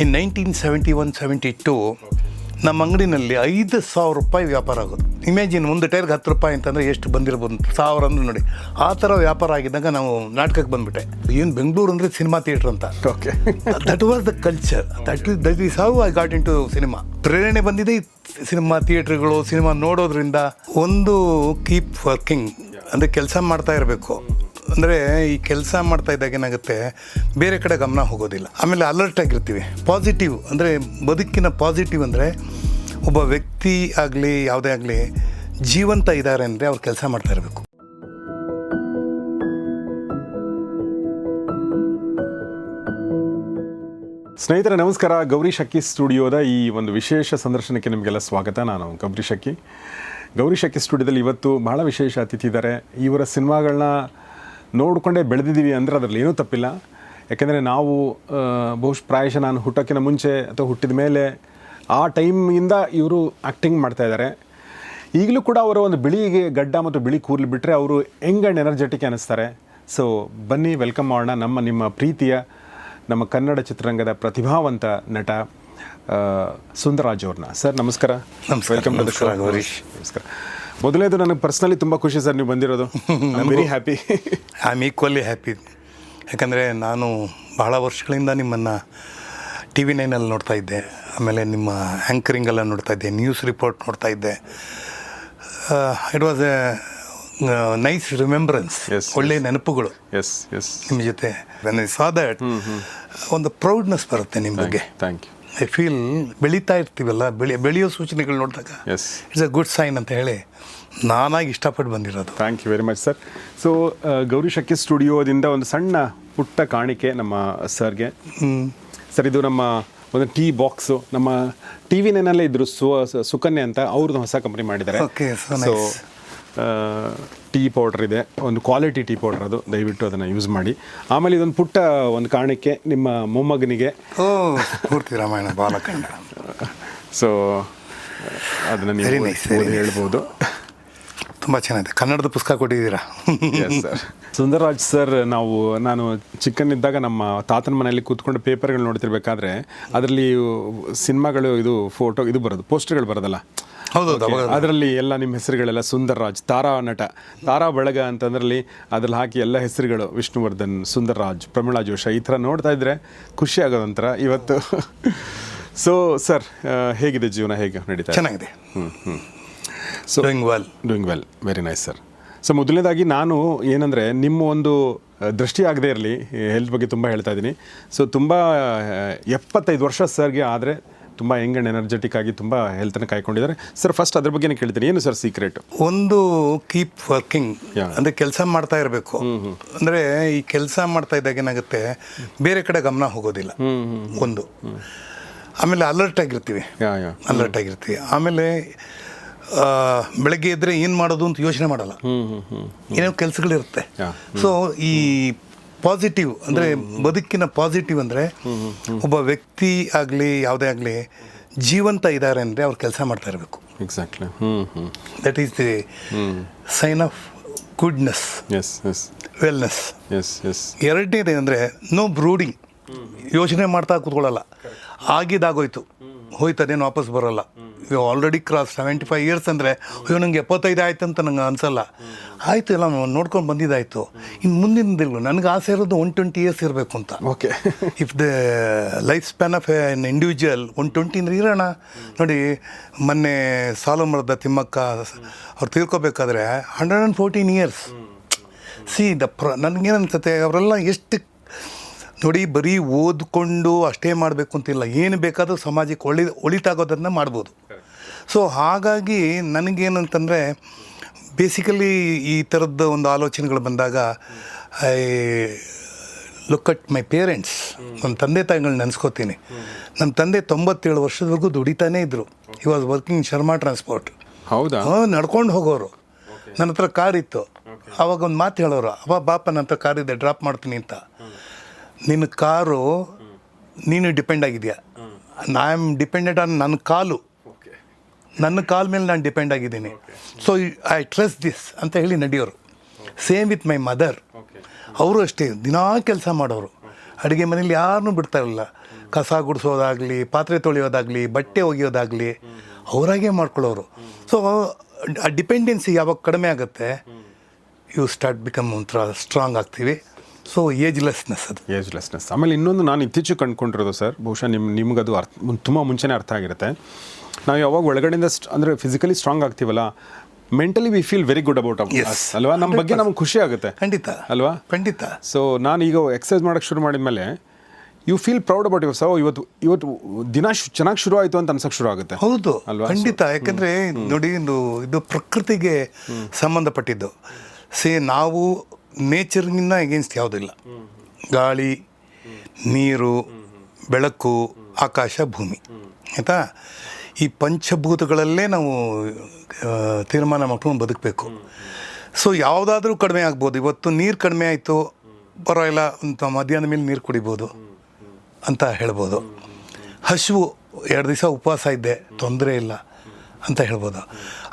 ಇನ್ 1971-72 ನಮ್ಮ ಅಂಗಡಿನಲ್ಲಿ 5,000 ರೂಪಾಯಿ ವ್ಯಾಪಾರ ಆಗೋದು. ಇಮ್ಯಾಜಿನ್ ಒಂದು ಟೈರ್ಗೆ 10 ರೂಪಾಯಿ ಅಂತಂದರೆ ಎಷ್ಟು ಬಂದಿರ್ಬೋದು, 1000 ಅಂದ್ರೆ ನೋಡಿ. ಆ ಥರ ವ್ಯಾಪಾರ ಆಗಿದ್ದಾಗ ನಾವು ನಾಟಕಕ್ಕೆ ಬಂದುಬಿಟ್ಟೆ. ಏನು ಬೆಂಗಳೂರು ಅಂದರೆ ಸಿನಿಮಾ ಥಿಯೇಟ್ರ್ ಅಂತ. Okay, that was the culture. That is how I got into cinema. ಪ್ರೇರಣೆ ಬಂದಿದೆ ಸಿನಿಮಾ ಥಿಯೇಟ್ರ್ಗಳು, ಸಿನಿಮಾ ನೋಡೋದ್ರಿಂದ. ಒಂದು ಕೀಪ್ ವರ್ಕಿಂಗ್ ಅಂದರೆ ಕೆಲಸ ಮಾಡ್ತಾ ಇರಬೇಕು. ಅಂದರೆ ಈ ಕೆಲಸ ಮಾಡ್ತಾ ಇದ್ದಾಗ ಏನಾಗುತ್ತೆ, ಬೇರೆ ಕಡೆ ಗಮನ ಹೋಗೋದಿಲ್ಲ. ಆಮೇಲೆ ಅಲರ್ಟ್ ಆಗಿರ್ತೀವಿ. ಪಾಸಿಟಿವ್ ಅಂದರೆ ಬದುಕಿನ ಪಾಸಿಟಿವ್ ಅಂದರೆ ಒಬ್ಬ ವ್ಯಕ್ತಿ ಆಗಲಿ ಯಾವುದೇ ಆಗಲಿ ಜೀವಂತ ಇದ್ದಾರೆ ಅಂದರೆ ಅವ್ರು ಕೆಲಸ ಮಾಡ್ತಾ ಇರಬೇಕು. ಸ್ನೇಹಿತರೆ ನಮಸ್ಕಾರ. ಗೌರೀಶ್ ಅಕ್ಕಿ ಸ್ಟುಡಿಯೋದ ಈ ಒಂದು ವಿಶೇಷ ಸಂದರ್ಶನಕ್ಕೆ ನಿಮಗೆಲ್ಲ ಸ್ವಾಗತ. ನಾನು ಗೌರೀಶ್ ಅಕ್ಕಿ. ಗೌರೀಶ್ ಅಕ್ಕಿ ಸ್ಟುಡಿಯೋದಲ್ಲಿ ಇವತ್ತು ಬಹಳ ವಿಶೇಷ ಅತಿಥಿ ಇದ್ದಾರೆ. ಇವರ ಸಿನಿಮಾಗಳನ್ನ ನೋಡಿಕೊಂಡೇ ಬೆಳೆದಿದ್ದೀವಿ ಅಂದರೆ ಅದರಲ್ಲಿ ಏನೂ ತಪ್ಪಿಲ್ಲ. ಯಾಕೆಂದರೆ ನಾವು ಪ್ರಾಯಶಃ ನಾನು ಹುಟ್ಟೋಕ್ಕಿಂತ ಮುಂಚೆ ಅಥವಾ ಹುಟ್ಟಿದ ಮೇಲೆ ಆ ಟೈಮಿಂದ ಇವರು ಆ್ಯಕ್ಟಿಂಗ್ ಮಾಡ್ತಾಯಿದ್ದಾರೆ. ಈಗಲೂ ಕೂಡ ಅವರ ಒಂದು ಬಿಳಿ ಗಡ್ಡ ಮತ್ತು ಬಿಳಿ ಕೂದಲು ಬಿಟ್ಟರೆ ಅವರು ಯಂಗ್ ಆ್ಯಂಡ್ ಎನರ್ಜೆಟಿಕ್ ಅನ್ನಿಸ್ತಾರೆ. ಸೊ ಬನ್ನಿ ವೆಲ್ಕಮ್ ಮಾಡೋಣ ನಿಮ್ಮ ಪ್ರೀತಿಯ ನಮ್ಮ ಕನ್ನಡ ಚಿತ್ರರಂಗದ ಪ್ರತಿಭಾವಂತ ನಟ ಸುಂದರ್ರಾಜ್ ಅವ್ರನ್ನ. ಸರ್ ನಮಸ್ಕಾರ. ವೆಲ್ಕಮ್ ಗೌರೀಶ್. ನಮಸ್ಕಾರ. ಮೊದಲನೇದು ನನಗೆ ಪರ್ಸ್ನಲಿ ತುಂಬ ಖುಷಿ ಸರ್ ನೀವು ಬಂದಿರೋದು. Very happy. I am equally happy. ಯಾಕಂದರೆ ನಾನು ಬಹಳ ವರ್ಷಗಳಿಂದ ನಿಮ್ಮನ್ನು TV 9 ನೋಡ್ತಾ ಇದ್ದೆ. ಆಮೇಲೆ ನಿಮ್ಮ ಆ್ಯಂಕರಿಂಗೆಲ್ಲ ನೋಡ್ತಾ ಇದ್ದೆ, ನ್ಯೂಸ್ ರಿಪೋರ್ಟ್ ನೋಡ್ತಾ ಇದ್ದೆ. It was A nice remembrance. ಒಳ್ಳೆಯ ನೆನಪುಗಳು ನಿಮ್ಮ ಜೊತೆ. ಐ ಸಾ ದಟ್ ಒಂದು ಪ್ರೌಡ್ನೆಸ್ ಬರುತ್ತೆ ನಿಮ್ಮ ಬಗ್ಗೆ. Thank you. ಐ ಫೀಲ್ ಬೆಳೀತಾ ಇರ್ತೀವಲ್ಲ, ಬೆಳೆಯೋ ಸೂಚನೆಗಳು ನೋಡಿದಾಗ ಇಟ್ಸ್ ಅ ಗುಡ್ ಸೈನ್ ಅಂತ ಹೇಳಿ ನಾನಾಗಿ ಇಷ್ಟಪಟ್ಟು ಬಂದಿರೋದು. Thank you very much sir. So Gowrish Akki ಸ್ಟುಡಿಯೋದಿಂದ ಒಂದು ಸಣ್ಣ ಪುಟ್ಟ ಕಾಣಿಕೆ ನಮ್ಮ ಸರ್ಗೆ. ಸರ್ ಇದು ನಮ್ಮ ಒಂದು ಟೀ ಬಾಕ್ಸು. ನಮ್ಮ TV 9 ಇದ್ರು ಸುಕನ್ಯಾ ಅಂತ, ಅವ್ರದ್ದು ಹೊಸ ಕಂಪ್ನಿ ಮಾಡಿದ್ದಾರೆ. ಸೊ ಟೀ ಪೌಡ್ರ್ ಇದೆ, ಒಂದು ಕ್ವಾಲಿಟಿ ಟೀ ಪೌಡ್ರ್, ಅದು ದಯವಿಟ್ಟು ಅದನ್ನು ಯೂಸ್ ಮಾಡಿ. ಆಮೇಲೆ ಇದೊಂದು ಪುಟ್ಟ ಒಂದು ಕಾರಣಕ್ಕೆ ನಿಮ್ಮ ಮೊಮ್ಮಗನಿಗೆ ಪೂರ್ತಿ ರಾಮಾಯಣ ಬಾಲಕಂಡ. ಸೊ ಅದನ್ನು ನೀವು ಹೇಳ್ಬೋದು. ತುಂಬ ಚೆನ್ನಾಗಿದೆ. ಕನ್ನಡದ ಪುಸ್ತಕ ಕೊಟ್ಟಿದ್ದೀರಾ. Yes sir. ಸುಂದರ್ರಾಜ್ ಸರ್, ನಾನು ಚಿಕ್ಕನಿದ್ದಾಗ ನಮ್ಮ ತಾತನ ಮನೆಯಲ್ಲಿ ಕೂತ್ಕೊಂಡು ಪೇಪರ್ಗಳು ನೋಡ್ತಿರ್ಬೇಕಾದ್ರೆ ಅದರಲ್ಲಿ ಸಿನಿಮಾಗಳು ಇದು ಬರೋದು, ಪೋಸ್ಟರ್ಗಳು ಬರೋದಲ್ಲ. ಹೌದೌದು. ಅದರಲ್ಲಿ ಎಲ್ಲ ನಿಮ್ಮ ಹೆಸರುಗಳೆಲ್ಲ ಸುಂದರ್ರಾಜ್, ತಾರಾ ನಟ, ತಾರಾ ಬಳಗ ಅಂತಂದ್ರಲ್ಲಿ ಅದ್ರಲ್ಲಿ ಹಾಕಿ ಎಲ್ಲ ಹೆಸರುಗಳು, ವಿಷ್ಣುವರ್ಧನ್, ಸುಂದರ್ರಾಜ್, ಪ್ರಮೀಳಾ ಜೋಶ, ಈ ಥರ ನೋಡ್ತಾ ಇದ್ರೆ ಖುಷಿ ಆಗೋದಂತರ ಇವತ್ತು. ಸೊ ಸರ್, ಹೇಗಿದೆ ಜೀವನ, ಹೇಗೆ ನಡೀತಾ? ಚೆನ್ನಾಗಿದೆ. So doing well, very nice sir. So ಮೊದಲನೇದಾಗಿ ನಾನು ಏನಂದರೆ, ನಿಮ್ಮ ಒಂದು ದೃಷ್ಟಿ ಆಗದೆ ಇರಲಿ, ಹೆಲ್ತ್ ಬಗ್ಗೆ ತುಂಬ ಹೇಳ್ತಾ ಇದ್ದೀನಿ. ಸೊ ತುಂಬ 75 ವರ್ಷ ಸರ್ಗೆ, ಆದರೆ ತುಂಬ ಯಂಗ್ ಆ್ಯಂಡ್ ಎನರ್ಜೆಟಿಕ್ ಆಗಿ ತುಂಬ ಹೆಲ್ತನ್ನು ಕಾಯ್ಕೊಂಡಿದ್ದಾರೆ. ಸರ್ ಫಸ್ಟ್ ಅದ್ರ ಬಗ್ಗೆನೇ ಕೇಳ್ತೀನಿ, ಏನು ಸರ್ ಸೀಕ್ರೆಟ್? ಒಂದು ಕೀಪ್ ವರ್ಕಿಂಗ್ ಅಂದರೆ ಕೆಲಸ ಮಾಡ್ತಾ ಇರಬೇಕು. ಅಂದರೆ ಈ ಕೆಲಸ ಮಾಡ್ತಾ ಇದ್ದಾಗ ಏನಾಗುತ್ತೆ, ಬೇರೆ ಕಡೆ ಗಮನ ಹೋಗೋದಿಲ್ಲ. ಒಂದು, ಆಮೇಲೆ ಅಲರ್ಟ್ ಆಗಿರ್ತೀವಿ. ಆಮೇಲೆ ಬೆಳಗ್ಗೆ ಇದ್ದರೆ ಏನು ಮಾಡೋದು ಅಂತ ಯೋಚನೆ ಮಾಡಲ್ಲ, ಏನೋ ಕೆಲಸಗಳಿರುತ್ತೆ. ಸೊ ಈ ಪಾಸಿಟಿವ್ ಅಂದರೆ ಬದುಕಿನ ಪಾಸಿಟಿವ್ ಅಂದರೆ ಒಬ್ಬ ವ್ಯಕ್ತಿ ಆಗಲಿ ಯಾವುದೇ ಆಗಲಿ ಜೀವಂತ ಇದ್ದಾರೆ ಅಂದರೆ ಅವ್ರು ಕೆಲಸ ಮಾಡ್ತಾ ಇರಬೇಕು. Exactly. That is the sign of goodness, wellness. ಎರಡನೇದು ಅಂದರೆ ನೋ ಬ್ರೂಡಿಂಗ್. ಯೋಚನೆ ಮಾಡ್ತಾ ಕೂತ್ಕೊಳ್ಳಲ್ಲ. ಆಗಿದ್ದಾಗೋಯ್ತು, ಹೋಯ್ತದೇನು ವಾಪಸ್ ಬರೋಲ್ಲ. ಇವಾಗ ಆಲ್ರೆಡಿ ಕ್ರಾಸ್ 75 ಇಯರ್ಸ್ ಅಂದರೆ, ಅಯ್ಯೋ ನಂಗೆ 75 ಆಯ್ತು ಅಂತ ನಂಗೆ ಅನಿಸಲ್ಲ. ಆಯಿತು, ಎಲ್ಲ ನೋಡ್ಕೊಂಡು ಬಂದಿದ್ದಾಯಿತು. ಇನ್ನು ಮುಂದಿನದಿಲ್ಲ, ನನಗೆ ಆಸೆ ಇರೋದು 120 ಇಯರ್ಸ್ ಇರಬೇಕು ಅಂತ. Okay. If the life span of an individual 120 ಅಂದ್ರೆ ಇರೋಣ. ನೋಡಿ, ಮೊನ್ನೆ ಸಾಲುಮರದ ತಿಮ್ಮಕ್ಕ ಅವ್ರು ತೀರ್ಕೋಬೇಕಾದ್ರೆ 114 ಇಯರ್ಸ್. ಸಿ ನನಗೇನು ಅನ್ಸುತ್ತೆ, ಅವರೆಲ್ಲ ಎಷ್ಟು ನೋಡಿ, ಬರೀ ಓದ್ಕೊಂಡು ಅಷ್ಟೇ ಮಾಡಬೇಕು ಅಂತಿಲ್ಲ, ಏನು ಬೇಕಾದರೂ ಸಮಾಜಕ್ಕೆ ಒಳಿತಾಗೋದನ್ನು ಮಾಡ್ಬೋದು. ಸೊ ಹಾಗಾಗಿ ನನಗೇನಂತಂದರೆ, ಬೇಸಿಕಲಿ ಈ ಥರದ ಒಂದು ಆಲೋಚನೆಗಳು ಬಂದಾಗ I look at my parents. ನನ್ನ ತಂದೆ ತಾಯಿಗಳನ್ನ ನೆನೆಸ್ಕೋತೀನಿ. ನಮ್ಮ ತಂದೆ 97 ವರ್ಷದವರೆಗೂ ದುಡಿತಾನೇ ಇದ್ದರು. He was working Sharma transport. ಹೌದಾ? ನಡ್ಕೊಂಡು ಹೋಗೋರು. ನನ್ನ ಹತ್ರ ಕಾರ್ ಇತ್ತು. ಆವಾಗ ಒಂದು ಮಾತು ಹೇಳೋರು, ಬಾಪ ನನ್ನ ಹತ್ರ ಕಾರ್ ಇದೆ, ಡ್ರಾಪ್ ಮಾಡ್ತೀನಿ ಅಂತ. ನಿನ್ನ ಕಾರು ನೀನು ಡಿಪೆಂಡ್ ಆಗಿದೆಯಾ? ಐ ಆಮ್ ಡಿಪೆಂಡೆಡ್ ಆನ್ ನನ್ನ ಕಾಲು. ನನ್ನ ಕಾಲ ಮೇಲೆ ನಾನು ಡಿಪೆಂಡ್ ಆಗಿದ್ದೀನಿ. ಸೊ ಐ ಟ್ರಸ್ಟ್ ದಿಸ್ ಅಂತ ಹೇಳಿ ನಡೆಯೋರು. Same with my mother. ಅವರು ಅಷ್ಟೇ ದಿನಾ ಕೆಲಸ ಮಾಡೋರು. ಅಡುಗೆ ಮನೇಲಿ ಯಾರನ್ನೂ ಬಿಡ್ತಾ ಇರಲಿಲ್ಲ. ಕಸ ಗುಡಿಸೋದಾಗಲಿ, ಪಾತ್ರೆ ತೊಳೆಯೋದಾಗಲಿ, ಬಟ್ಟೆ ಒಗೆಯೋದಾಗಲಿ ಅವರಾಗೇ ಮಾಡ್ಕೊಳ್ಳೋರು. ಸೊ ಆ ಡಿಪೆಂಡೆನ್ಸಿ ಯಾವಾಗ ಕಡಿಮೆ ಆಗುತ್ತೆ, ಯು ಸ್ಟಾರ್ಟ್ ಬಿಕಮ್ ಒಂಥರ ಸ್ಟ್ರಾಂಗ್ ಆಗ್ತೀವಿ. ಸೊ ಏಜ್ಲೆಸ್ನೆಸ್ ಅದು. ಏಜ್ಲೆಸ್ನೆಸ್. ಆಮೇಲೆ ಇನ್ನೊಂದು ನಾನು ಇತ್ತೀಚೆಗೆ ಕಂಡುಕೊಂಡಿರೋದು ಸರ್, ಬಹುಶಃ ನಿಮ್ಗದು ತುಂಬ ಮುಂಚೆನೇ ಅರ್ಥ ಆಗಿರುತ್ತೆ. ನಾವು ಯಾವಾಗ ಒಳಗಡೆಯಿಂದ ಅಂದರೆ ಫಿಸಿಕಲಿ ಸ್ಟ್ರಾಂಗ್ ಆಗ್ತೀವಲ್ಲ, mentally we feel very good about ಅಲ್ವಾ, ನಮ್ಮ ಬಗ್ಗೆ ನಮ್ಗೆ ಖುಷಿ ಆಗುತ್ತೆ. ಖಂಡಿತ ಅಲ್ವಾ, ಖಂಡಿತ. ಸೊ ನಾನು ಈಗ ಎಕ್ಸಸೈಸ್ ಮಾಡೋಕ್ಕೆ ಶುರು ಮಾಡಿದ್ಮೇಲೆ you feel proud about your. So ಇವತ್ತು ದಿನ ಚೆನ್ನಾಗಿ ಶುರು ಆಯಿತು ಅಂತ ಅನ್ಸಕ್ಕೆ ಶುರು ಆಗುತ್ತೆ. ಹೌದು, ಅಲ್ವಾ? ಖಂಡಿತ. ಯಾಕಂದರೆ ನೋಡಿ, ಇದು ಪ್ರಕೃತಿಗೆ ಸಂಬಂಧಪಟ್ಟಿದ್ದು. ನಾವು ನೇಚರ್ಗಿನ್ನ ಎಗೇನ್ಸ್ಟ್ ಯಾವುದಿಲ್ಲ. ಗಾಳಿ, ನೀರು, ಬೆಳಕು, ಆಕಾಶ, ಭೂಮಿ, ಆಯಿತಾ? ಈ ಪಂಚಭೂತಗಳಲ್ಲೇ ನಾವು ತೀರ್ಮಾನ ಮಾಡ್ಕೊಂಡು ಬದುಕಬೇಕು. ಸೊ ಯಾವುದಾದ್ರೂ ಕಡಿಮೆ ಆಗ್ಬೋದು. ಇವತ್ತು ನೀರು ಕಡಿಮೆ ಆಯಿತು, ಪರವಾಗಿಲ್ಲ, ಅಂತ ಮಧ್ಯಾಹ್ನ ಮೇಲೆ ನೀರು ಕುಡಿಬೋದು ಅಂತ ಹೇಳ್ಬೋದು. ಹಸಿವು 2 ದಿವಸ ಉಪವಾಸ ಇದ್ದೆ, ತೊಂದರೆ ಇಲ್ಲ ಅಂತ ಹೇಳ್ಬೋದು.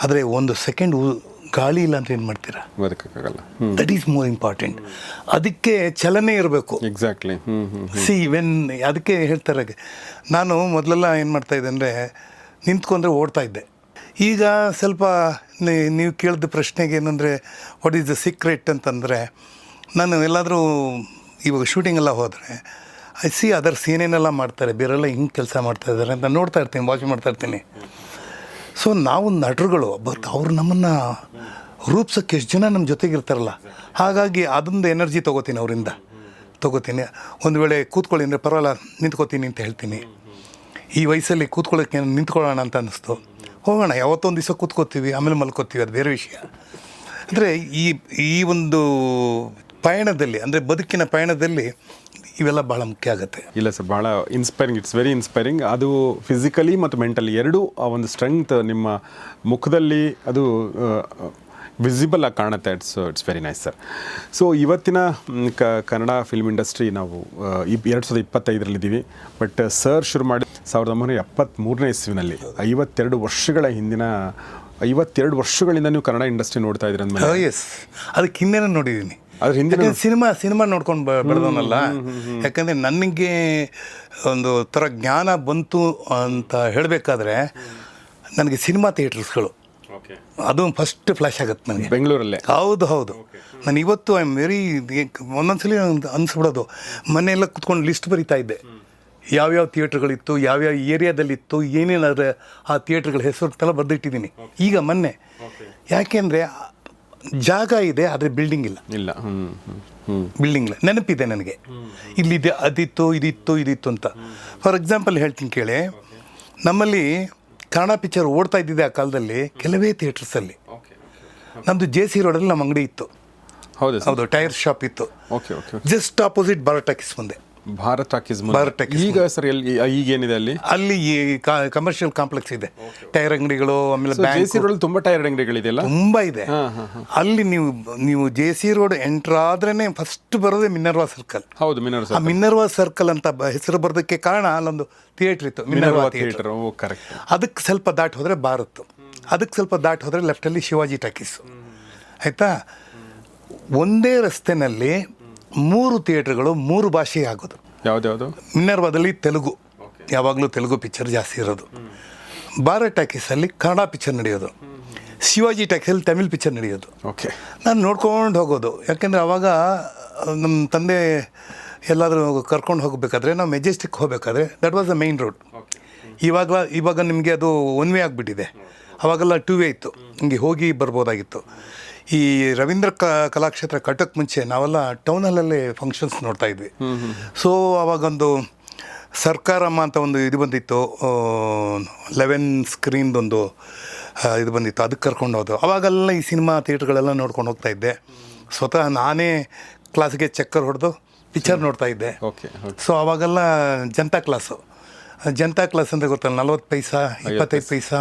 ಆದರೆ 1 ಸೆಕೆಂಡ್ ಗಾಳಿ ಇಲ್ಲ ಅಂತ ಏನು ಮಾಡ್ತೀರಾ? ಬದುಕಕ್ಕಾಗಲ್ಲ. That is more important. ಅದಕ್ಕೆ ಚಲನೆ ಇರಬೇಕು. ಎಕ್ಸಾಕ್ಟ್ಲಿ. ಅದಕ್ಕೆ ಹೇಳ್ತಾರೆ, ನಾನು ಮೊದಲೆಲ್ಲ ಏನು ಮಾಡ್ತಾಯಿದ್ದೆ ಅಂದರೆ, ನಿಂತ್ಕೊಂಡ್ರೆ ಓಡ್ತಾ ಇದ್ದೆ. ಈಗ ಸ್ವಲ್ಪ ನೀವು ಕೇಳಿದ ಪ್ರಶ್ನೆಗೆ ಏನಂದರೆ ವಾಟ್ ಈಸ್ ದ ಸೀಕ್ರೆಟ್ ಅಂತಂದರೆ, ನಾನು ಎಲ್ಲಾದರೂ ಇವಾಗ ಶೂಟಿಂಗೆಲ್ಲ ಹೋದರೆ ಐ ಸಿ ಅದರ್ಸ್ ಏನೇನೆಲ್ಲ ಮಾಡ್ತಾರೆ, ಬೇರೆಲ್ಲ ಹಿಂಗೆ ಕೆಲಸ ಮಾಡ್ತಾಯಿದ್ದಾರೆ ಅಂತ ನೋಡ್ತಾ ಇರ್ತೀನಿ, ವಾಚ್ ಮಾಡ್ತಾ ಇರ್ತೀನಿ. ಸೊ ನಾವು ನಟರುಗಳು, ಬಟ್ ಅವ್ರು ನಮ್ಮನ್ನು ರೂಪಿಸೋಕ್ಕೆ ಎಷ್ಟು ಜನ ನಮ್ಮ ಜೊತೆಗೆ ಇರ್ತಾರಲ್ಲ, ಹಾಗಾಗಿ ಅದೊಂದು ಎನರ್ಜಿ ತೊಗೋತೀನಿ, ಅವರಿಂದ ತೊಗೋತೀನಿ. ಒಂದು ವೇಳೆ ಕೂತ್ಕೊಳ್ಳಿ ಅಂದರೆ ಪರವಾಗಿಲ್ಲ ನಿಂತ್ಕೋತೀನಿ ಅಂತ ಹೇಳ್ತೀನಿ. ಈ ವಯಸ್ಸಲ್ಲಿ ಕೂತ್ಕೊಳ್ಳೋಕ್ಕೆ ನಿಂತ್ಕೊಳ್ಳೋಣ ಅಂತ ಅನ್ನಿಸ್ತು, ಹೋಗೋಣ, ಯಾವತ್ತೊಂದು ದಿವಸ ಕೂತ್ಕೋತೀವಿ, ಆಮೇಲೆ ಮಲ್ಕೋತೀವಿ, ಅದು ಬೇರೆ ವಿಷಯ. ಅಂದರೆ ಈ ಒಂದು ಪಯಣದಲ್ಲಿ, ಅಂದರೆ ಬದುಕಿನ ಪಯಣದಲ್ಲಿ ಇವೆಲ್ಲ ಭಾಳ ಮುಖ್ಯ ಆಗುತ್ತೆ. ಇಲ್ಲ ಸರ್, ಭಾಳ ಇನ್ಸ್ಪೈರಿಂಗ್. It's very inspiring. ಅದು ಫಿಸಿಕಲಿ ಮತ್ತು ಮೆಂಟಲಿ ಎರಡೂ ಆ ಒಂದು ಸ್ಟ್ರೆಂಗ್ತ್ ನಿಮ್ಮ ಮುಖದಲ್ಲಿ ಅದು ವಿಸಿಬಲ್ ಆಗಿ ಕಾಣುತ್ತೆ. It's very nice sir. So ಇವತ್ತಿನ ಕನ್ನಡ ಫಿಲ್ಮ್ ಇಂಡಸ್ಟ್ರಿ ನಾವು 2025ರಲ್ಲಿದ್ದೀವಿ. ಬಟ್ ಸರ್ ಶುರು ಮಾಡಿ 1973ನೇ ಇಸ್ವಿನಲ್ಲಿ 52 ವರ್ಷಗಳ ಹಿಂದಿನ 52 ವರ್ಷಗಳಿಂದ ನೀವು ಕನ್ನಡ ಇಂಡಸ್ಟ್ರಿ ನೋಡ್ತಾ ಇದ್ದೀರ ಅಂದಮೇಲೆ. ಎಸ್, ಅದಕ್ಕೆ ಹಿಂದೆನೇ ನೋಡಿದ್ದೀನಿ. ಅದ್ರ ಹಿಂದೆ ಸಿನಿಮಾ ನೋಡ್ಕೊಂಡು ಬೆಳೆದವನಲ್ಲ. ಯಾಕಂದರೆ ನನಗೆ ಒಂದು ಥರ ಜ್ಞಾನ ಬಂತು ಅಂತ ಹೇಳಬೇಕಾದ್ರೆ ನನಗೆ ಸಿನಿಮಾ ಥಿಯೇಟರ್ಸ್ಗಳು ಅದು ಫಸ್ಟ್ ಫ್ಲ್ಯಾಶ್ ಆಗುತ್ತೆ ನನಗೆ ಬೆಂಗಳೂರಲ್ಲೇ. ಹೌದು. ನಾನು ಇವತ್ತು ಐ ಆಮ್ ವೆರಿ, ಒಂದೊಂದ್ಸಲಿ ಅನಿಸ್ಬಿಡೋದು, ಮನೆಯೆಲ್ಲ ಕುತ್ಕೊಂಡು ಲಿಸ್ಟ್ ಬರಿತಾ ಇದ್ದೆ, ಯಾವ್ಯಾವ ಥಿಯೇಟ್ರ್ಗಳಿತ್ತು, ಯಾವ್ಯಾವ ಏರಿಯಾದಲ್ಲಿತ್ತು, ಏನೇನಾದ್ರೆ ಆ ಥಿಯೇಟ್ರ್ಗಳ ಹೆಸರು ಬರೆದಿಟ್ಟಿದ್ದೀನಿ. ಈಗ ಮೊನ್ನೆ ಯಾಕೆಂದರೆ ಜಾಗ ಇದೆ, ಆದರೆ ಬಿಲ್ಡಿಂಗ್ ಇಲ್ಲ. ಬಿಲ್ಡಿಂಗ್ ಇಲ್ಲ. ನೆನಪಿದೆ ನನಗೆ, ಇಲ್ಲಿದೆ, ಅದಿತ್ತು, ಇದಿತ್ತು ಅಂತ. ಫಾರ್ ಎಕ್ಸಾಂಪಲ್ ಹೇಳ್ತೀನಿ ಕೇಳಿ, ನಮ್ಮಲ್ಲಿ ಕನ್ನಡ ಪಿಕ್ಚರ್ ಓಡ್ತಾ ಇದ್ದಿದ್ದೆ ಆ ಕಾಲದಲ್ಲಿ ಕೆಲವೇ ಥಿಯೇಟರ್ಸಲ್ಲಿ. ನಮ್ಮದು JC ರೋಡಲ್ಲಿ ನಮ್ಮ ಅಂಗಡಿ ಇತ್ತು. ಹೌದು, ಟೈರ್ ಶಾಪ್ ಇತ್ತು. ಜಸ್ಟ್ ಆಪೋಸಿಟ್ ಭಾರತ್ ಟಾಕೀಸ್ ಮುಂದೆ. ಈಗ ಸರ್ ಈಗೇನಿದೆ ಅಲ್ಲಿ ಕಮರ್ಷಿಯಲ್ ಕಾಂಪ್ಲೆಕ್ಸ್ ಇದೆ, ಟೈರ್ ಅಂಗಡಿಗಳು, ಆಮೇಲೆ JC ರೋಡ್ ತುಂಬ ಟೈರ್ ಅಂಗಡಿಗಳಿದೆಯಲ್ಲ, ತುಂಬ ಇದೆ. ಅಲ್ಲಿ ನೀವು JC ರೋಡ್ ಎಂಟರ್ ಆದ್ರೇನೆ ಫಸ್ಟ್ ಬರೋದೇ ಮಿನರ್ವಾ ಸರ್ಕಲ್. ಹೌದು, ಮಿನರ್ವಾ ಸರ್ಕಲ್ ಅಂತ ಹೆಸರು ಬರೋದಕ್ಕೆ ಕಾರಣ ಅಲ್ಲೊಂದು ಥಿಯೇಟರ್ ಇತ್ತು, ಮಿನರ್ವಾ ಥಿಯೇಟರ್. ಅದಕ್ಕೆ ಸ್ವಲ್ಪ ದಾಟಿ ಹೋದರೆ ಭಾರತ್, ಅದಕ್ಕೆ ಸ್ವಲ್ಪ ದಾಟಿ ಹೋದರೆ ಲೆಫ್ಟಲ್ಲಿ ಶಿವಾಜಿ ಟಾಕೀಸು. ಆಯಿತಾ? ಒಂದೇ ರಸ್ತೆನಲ್ಲಿ 3 ಥಿಯೇಟರ್ಗಳು 3 ಭಾಷೆ ಆಗೋದು. ಯಾವ್ದು? ಮಿನರ್ವಾದಲ್ಲಿ ತೆಲುಗು, ಯಾವಾಗಲೂ ತೆಲುಗು ಪಿಕ್ಚರ್ ಜಾಸ್ತಿ ಇರೋದು. ಭಾರತ್ ಟಾಕೀಸಲ್ಲಿ ಕನ್ನಡ ಪಿಕ್ಚರ್ ನಡೆಯೋದು. ಶಿವಾಜಿ ಟಾಕೀಸಲ್ಲಿ ತಮಿಳ್ ಪಿಕ್ಚರ್ ನಡೆಯೋದು. ನಾನು ನೋಡ್ಕೊಂಡು ಹೋಗೋದು. ಯಾಕೆಂದರೆ ಆವಾಗ ನಮ್ಮ ತಂದೆ ಎಲ್ಲಾದರೂ ಕರ್ಕೊಂಡು ಹೋಗಬೇಕಾದ್ರೆ, ನಾವು ಮೆಜೆಸ್ಟಿಕ್ ಹೋಗಬೇಕಾದ್ರೆ that was the main road. ಇವಾಗ ನಿಮಗೆ ಅದು 1 ವೇ ಆಗಿಬಿಟ್ಟಿದೆ. ಆವಾಗೆಲ್ಲ 2 ವೇ ಇತ್ತು, ಹಿಂಗೆ ಹೋಗಿ ಬರ್ಬೋದಾಗಿತ್ತು. ಈ ರವೀಂದ್ರ ಕಲಾಕ್ಷೇತ್ರ ಕಟ್ಟೋಕ್ಕೆ ಮುಂಚೆ ನಾವೆಲ್ಲ ಟೌನಲ್ಲೇ ಫಂಕ್ಷನ್ಸ್ ನೋಡ್ತಾ ಇದ್ವಿ. ಸೊ ಅವಾಗೊಂದು ಸರ್ಕಾರಮ್ಮ ಅಂತ ಒಂದು ಇದು ಬಂದಿತ್ತು, 11 ಸ್ಕ್ರೀನ್ದೊಂದು ಇದು ಬಂದಿತ್ತು, ಅದಕ್ಕೆ ಕರ್ಕೊಂಡು ಹೋದು. ಅವಾಗೆಲ್ಲ ಈ ಸಿನಿಮಾ ಥಿಯೇಟ್ರ್ಗಳೆಲ್ಲ ನೋಡ್ಕೊಂಡು ಹೋಗ್ತಾ ಇದ್ದೆ. ಸ್ವತಃ ನಾನೇ ಕ್ಲಾಸ್ಗೆ ಚಕ್ಕರ್ ಹೊಡೆದು ಪಿಕ್ಚರ್ ನೋಡ್ತಾ ಇದ್ದೆ. ಸೊ ಅವಾಗೆಲ್ಲ ಜನತಾ ಕ್ಲಾಸ್ ಅಂದರೆ ಗೊತ್ತಲ್ಲ, 40 ಪೈಸಾ 25 ಪೈಸಾ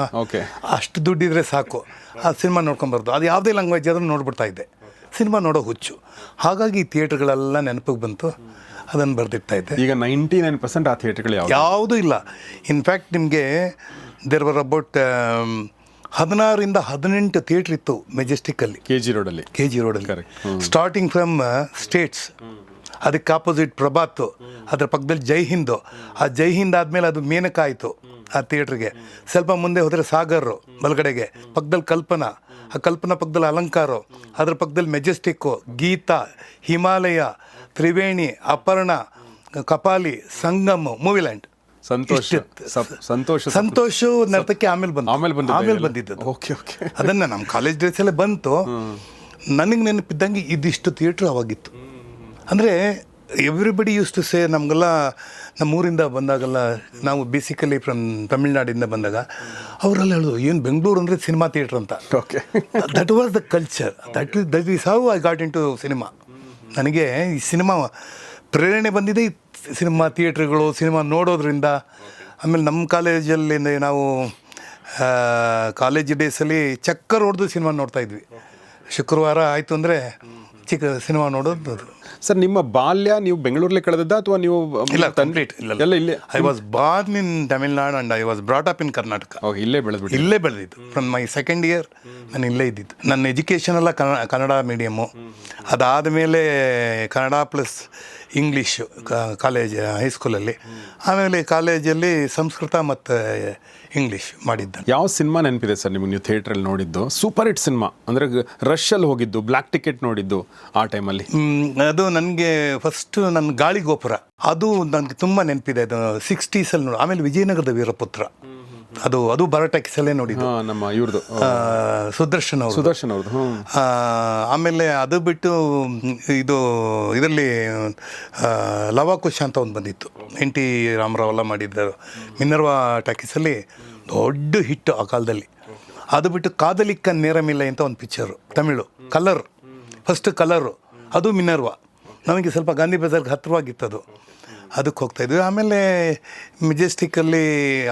ಅಷ್ಟು ದುಡ್ಡಿದ್ರೆ ಸಾಕು, ಆ ಸಿನಿಮಾ ನೋಡ್ಕೊಂಬಾರ್ದು. ಅದು ಯಾವುದೇ ಲ್ಯಾಂಗ್ವೇಜ್ ಆದರೂ ನೋಡ್ಬಿಡ್ತಾ ಇದ್ದೆ. ಸಿನಿಮಾ ನೋಡೋ ಹುಚ್ಚು. ಹಾಗಾಗಿ ಈ ಥಿಯೇಟ್ರ್ಗಳೆಲ್ಲ ನೆನಪಿಗೆ ಬಂತು, ಅದನ್ನು ಬರೆದಿಡ್ತಾ ಇದ್ದೆ. ಈಗ 99% ಆ ಥಿಯೇಟ್ರ್ಗಳು ಯಾವುದೂ ಇಲ್ಲ. ಇನ್ಫ್ಯಾಕ್ಟ್ ನಿಮಗೆ ದೇರ್ ವರ್ ಅಬೌಟ್ 16ರಿಂದ 18 ಥಿಯೇಟ್ರ್ ಇತ್ತು ಮೆಜೆಸ್ಟಿಕ್ಕಲ್ಲಿ, KG ರೋಡಲ್ಲಿ. ಸ್ಟಾರ್ಟಿಂಗ್ ಫ್ರಮ್ ಸ್ಟೇಟ್ಸ್ ಅದಕ್ಕೆ ಆಪೋಸಿಟ್ ಪ್ರಭಾತ್, ಅದರ ಪಕ್ಕದಲ್ಲಿ ಜೈ ಹಿಂದ್. ಆ ಜೈ ಹಿಂದ್ ಆದಮೇಲೆ ಅದು ಮೇನಕ ಆಯಿತು ಆ ಥಿಯೇಟ್ರಿಗೆ. ಸ್ವಲ್ಪ ಮುಂದೆ ಹೋದರೆ ಸಾಗರ್ ಬಲಗಡೆಗೆ, ಪಕ್ಕದಲ್ಲಿ ಕಲ್ಪನಾ, ಆ ಕಲ್ಪನಾ ಪಕ್ಕದಲ್ಲಿ ಅಲಂಕಾರ, ಅದ್ರ ಪಕ್ಕದಲ್ಲಿ ಮೆಜೆಸ್ಟಿಕ್ಕು, ಗೀತಾ, ಹಿಮಾಲಯ, ತ್ರಿವೇಣಿ, ಅಪರ್ಣ, ಕಪಾಲಿ, ಸಂಗಮ್, ಮೂವಿಲ್ಯಾಂಡ್. ಸಂತೋಷ ನರ್ತಕ್ಕೆ ಆಮೇಲೆ ಬಂದಿದ್ದು. Okay okay. ಅದನ್ನು ನಮ್ಮ ಕಾಲೇಜ್ ಡೇಸಲ್ಲೇ ಬಂತು. ನನಗೆ ನೆನಪಿದ್ದಂಗೆ ಇದಿಷ್ಟು ಥಿಯೇಟ್ರ್ ಅವಾಗಿತ್ತು. ಅಂದರೆ ಎವ್ರಿಬಡಿ ಯೂಸ್ ಟು ಸೇ, ನಮಗೆಲ್ಲ ನಮ್ಮೂರಿಂದ ಬಂದಾಗೆಲ್ಲ, ನಾವು ಬೇಸಿಕಲಿ ಫ್ರಮ್ ತಮಿಳ್ನಾಡಿಂದ ಬಂದಾಗ ಅವರೆಲ್ಲ ಹೇಳೋದು, ಏನು ಬೆಂಗಳೂರು ಅಂದರೆ ಸಿನಿಮಾ ಥಿಯೇಟ್ರ್ ಅಂತ. Okay. That was the culture, that is how I got into cinema. ನನಗೆ ಈ ಸಿನಿಮಾ ಪ್ರೇರಣೆ ಬಂದಿದೆ ಈ ಸಿನಿಮಾ ಥಿಯೇಟ್ರ್ಗಳು, ಸಿನಿಮಾ ನೋಡೋದ್ರಿಂದ. ಆಮೇಲೆ ನಮ್ಮ ಕಾಲೇಜಲ್ಲಿ ನಾವು ಕಾಲೇಜ್ ಡೇಸಲ್ಲಿ ಚಕ್ಕರ್ ಹೊಡೆದು ಸಿನಿಮಾ ನೋಡ್ತಾಯಿದ್ವಿ. ಶುಕ್ರವಾರ ಆಯಿತು ಅಂದರೆ ಸಿನಿಮಾ ನೋಡೋದು. ಸರ್, ನಿಮ್ಮ ಬಾಲ್ಯ ನೀವು ಬೆಂಗಳೂರಲ್ಲಿ ಕಳೆದದ್ದ ಅಥವಾ ನೀವು? ಇಲ್ಲ, ಕಂಪ್ಲೀಟ್ ಇಲ್ಲ. ಇಲ್ಲೇ. I was born in Tamil Nadu and I was brought up in Karnataka. ಇಲ್ಲೇ ಬೆಳೆದಿದ್ದು. ಫ್ರಮ್ ಮೈ ಸೆಕೆಂಡ್ ಇಯರ್ ನಾನು ಇಲ್ಲೇ ಇದ್ದಿದ್ದು. ನನ್ನ ಎಜುಕೇಷನ್ ಎಲ್ಲ ಕನ್ನಡ ಮೀಡಿಯಮ್ಮು. ಅದಾದಮೇಲೆ ಕನ್ನಡ ಪ್ಲಸ್ ಇಂಗ್ಲೀಷು ಕಾಲೇಜ್ ಹೈಸ್ಕೂಲಲ್ಲಿ. ಆಮೇಲೆ ಕಾಲೇಜಲ್ಲಿ ಸಂಸ್ಕೃತ ಮತ್ತು ಇಂಗ್ಲೀಷ್ ಮಾಡಿದ್ದ. ಯಾವ ಸಿನಿಮಾ ನೆನಪಿದೆ ಸರ್ ನಿಮಗೆ, ನೀವು ಥಿಯೇಟ್ರಲ್ಲಿ ನೋಡಿದ್ದು ಸೂಪರ್ ಹಿಟ್ ಸಿನಿಮಾ? ಅಂದರೆ ರಶಲ್ಲಿ ಹೋಗಿದ್ದು, ಬ್ಲ್ಯಾಕ್ ಟಿಕೆಟ್ ನೋಡಿದ್ದು ಆ ಟೈಮಲ್ಲಿ? ಅದು ನನಗೆ ಫಸ್ಟು ನನ್ನ ಗಾಳಿಗೋಪುರ, ಅದು ನನಗೆ ತುಂಬ ನೆನಪಿದೆ. ಅದು 60s ನೋಡಿ. ಆಮೇಲೆ ವಿಜಯನಗರದ ವೀರಪುತ್ರ, ಅದು ಬರಟಾಕಿಸಲ್ಲೇ ನೋಡಿದ್ದು. ನಮ್ಮ ಇವ್ರದ್ದು ಸುದರ್ಶನ್ ಅವ್ರದ್ದು. ಆಮೇಲೆ ಅದು ಬಿಟ್ಟು ಇದರಲ್ಲಿ ಲವಾಕುಶ ಅಂತ ಒಂದು ಬಂದಿತ್ತು, ಎನ್ ಟಿ ರಾಮರಾವ್ ಎಲ್ಲ ಮಾಡಿದ್ದರು. ಮಿನರ್ವಾ ಟಾಕೀಸಲ್ಲಿ ದೊಡ್ಡ ಹಿಟ್ಟು ಆ ಕಾಲದಲ್ಲಿ. ಅದು ಬಿಟ್ಟು ಕಾದಲಿಕ್ಕ ನೇರಮಿಲ್ಲ ಅಂತ ಒಂದು picture Tamil, colour, first colour, ಅದು ಮಿನರ್ವಾ. ನಮಗೆ ಸ್ವಲ್ಪ ಗಾಂಧಿ ಬಜಾರ್ಗೆ ಹತ್ತಿರವಾಗಿತ್ತದು, ಅದಕ್ಕೆ ಹೋಗ್ತಾಯಿದ್ವಿ. ಆಮೇಲೆ ಮೆಜೆಸ್ಟಿಕ್ಕಲ್ಲಿ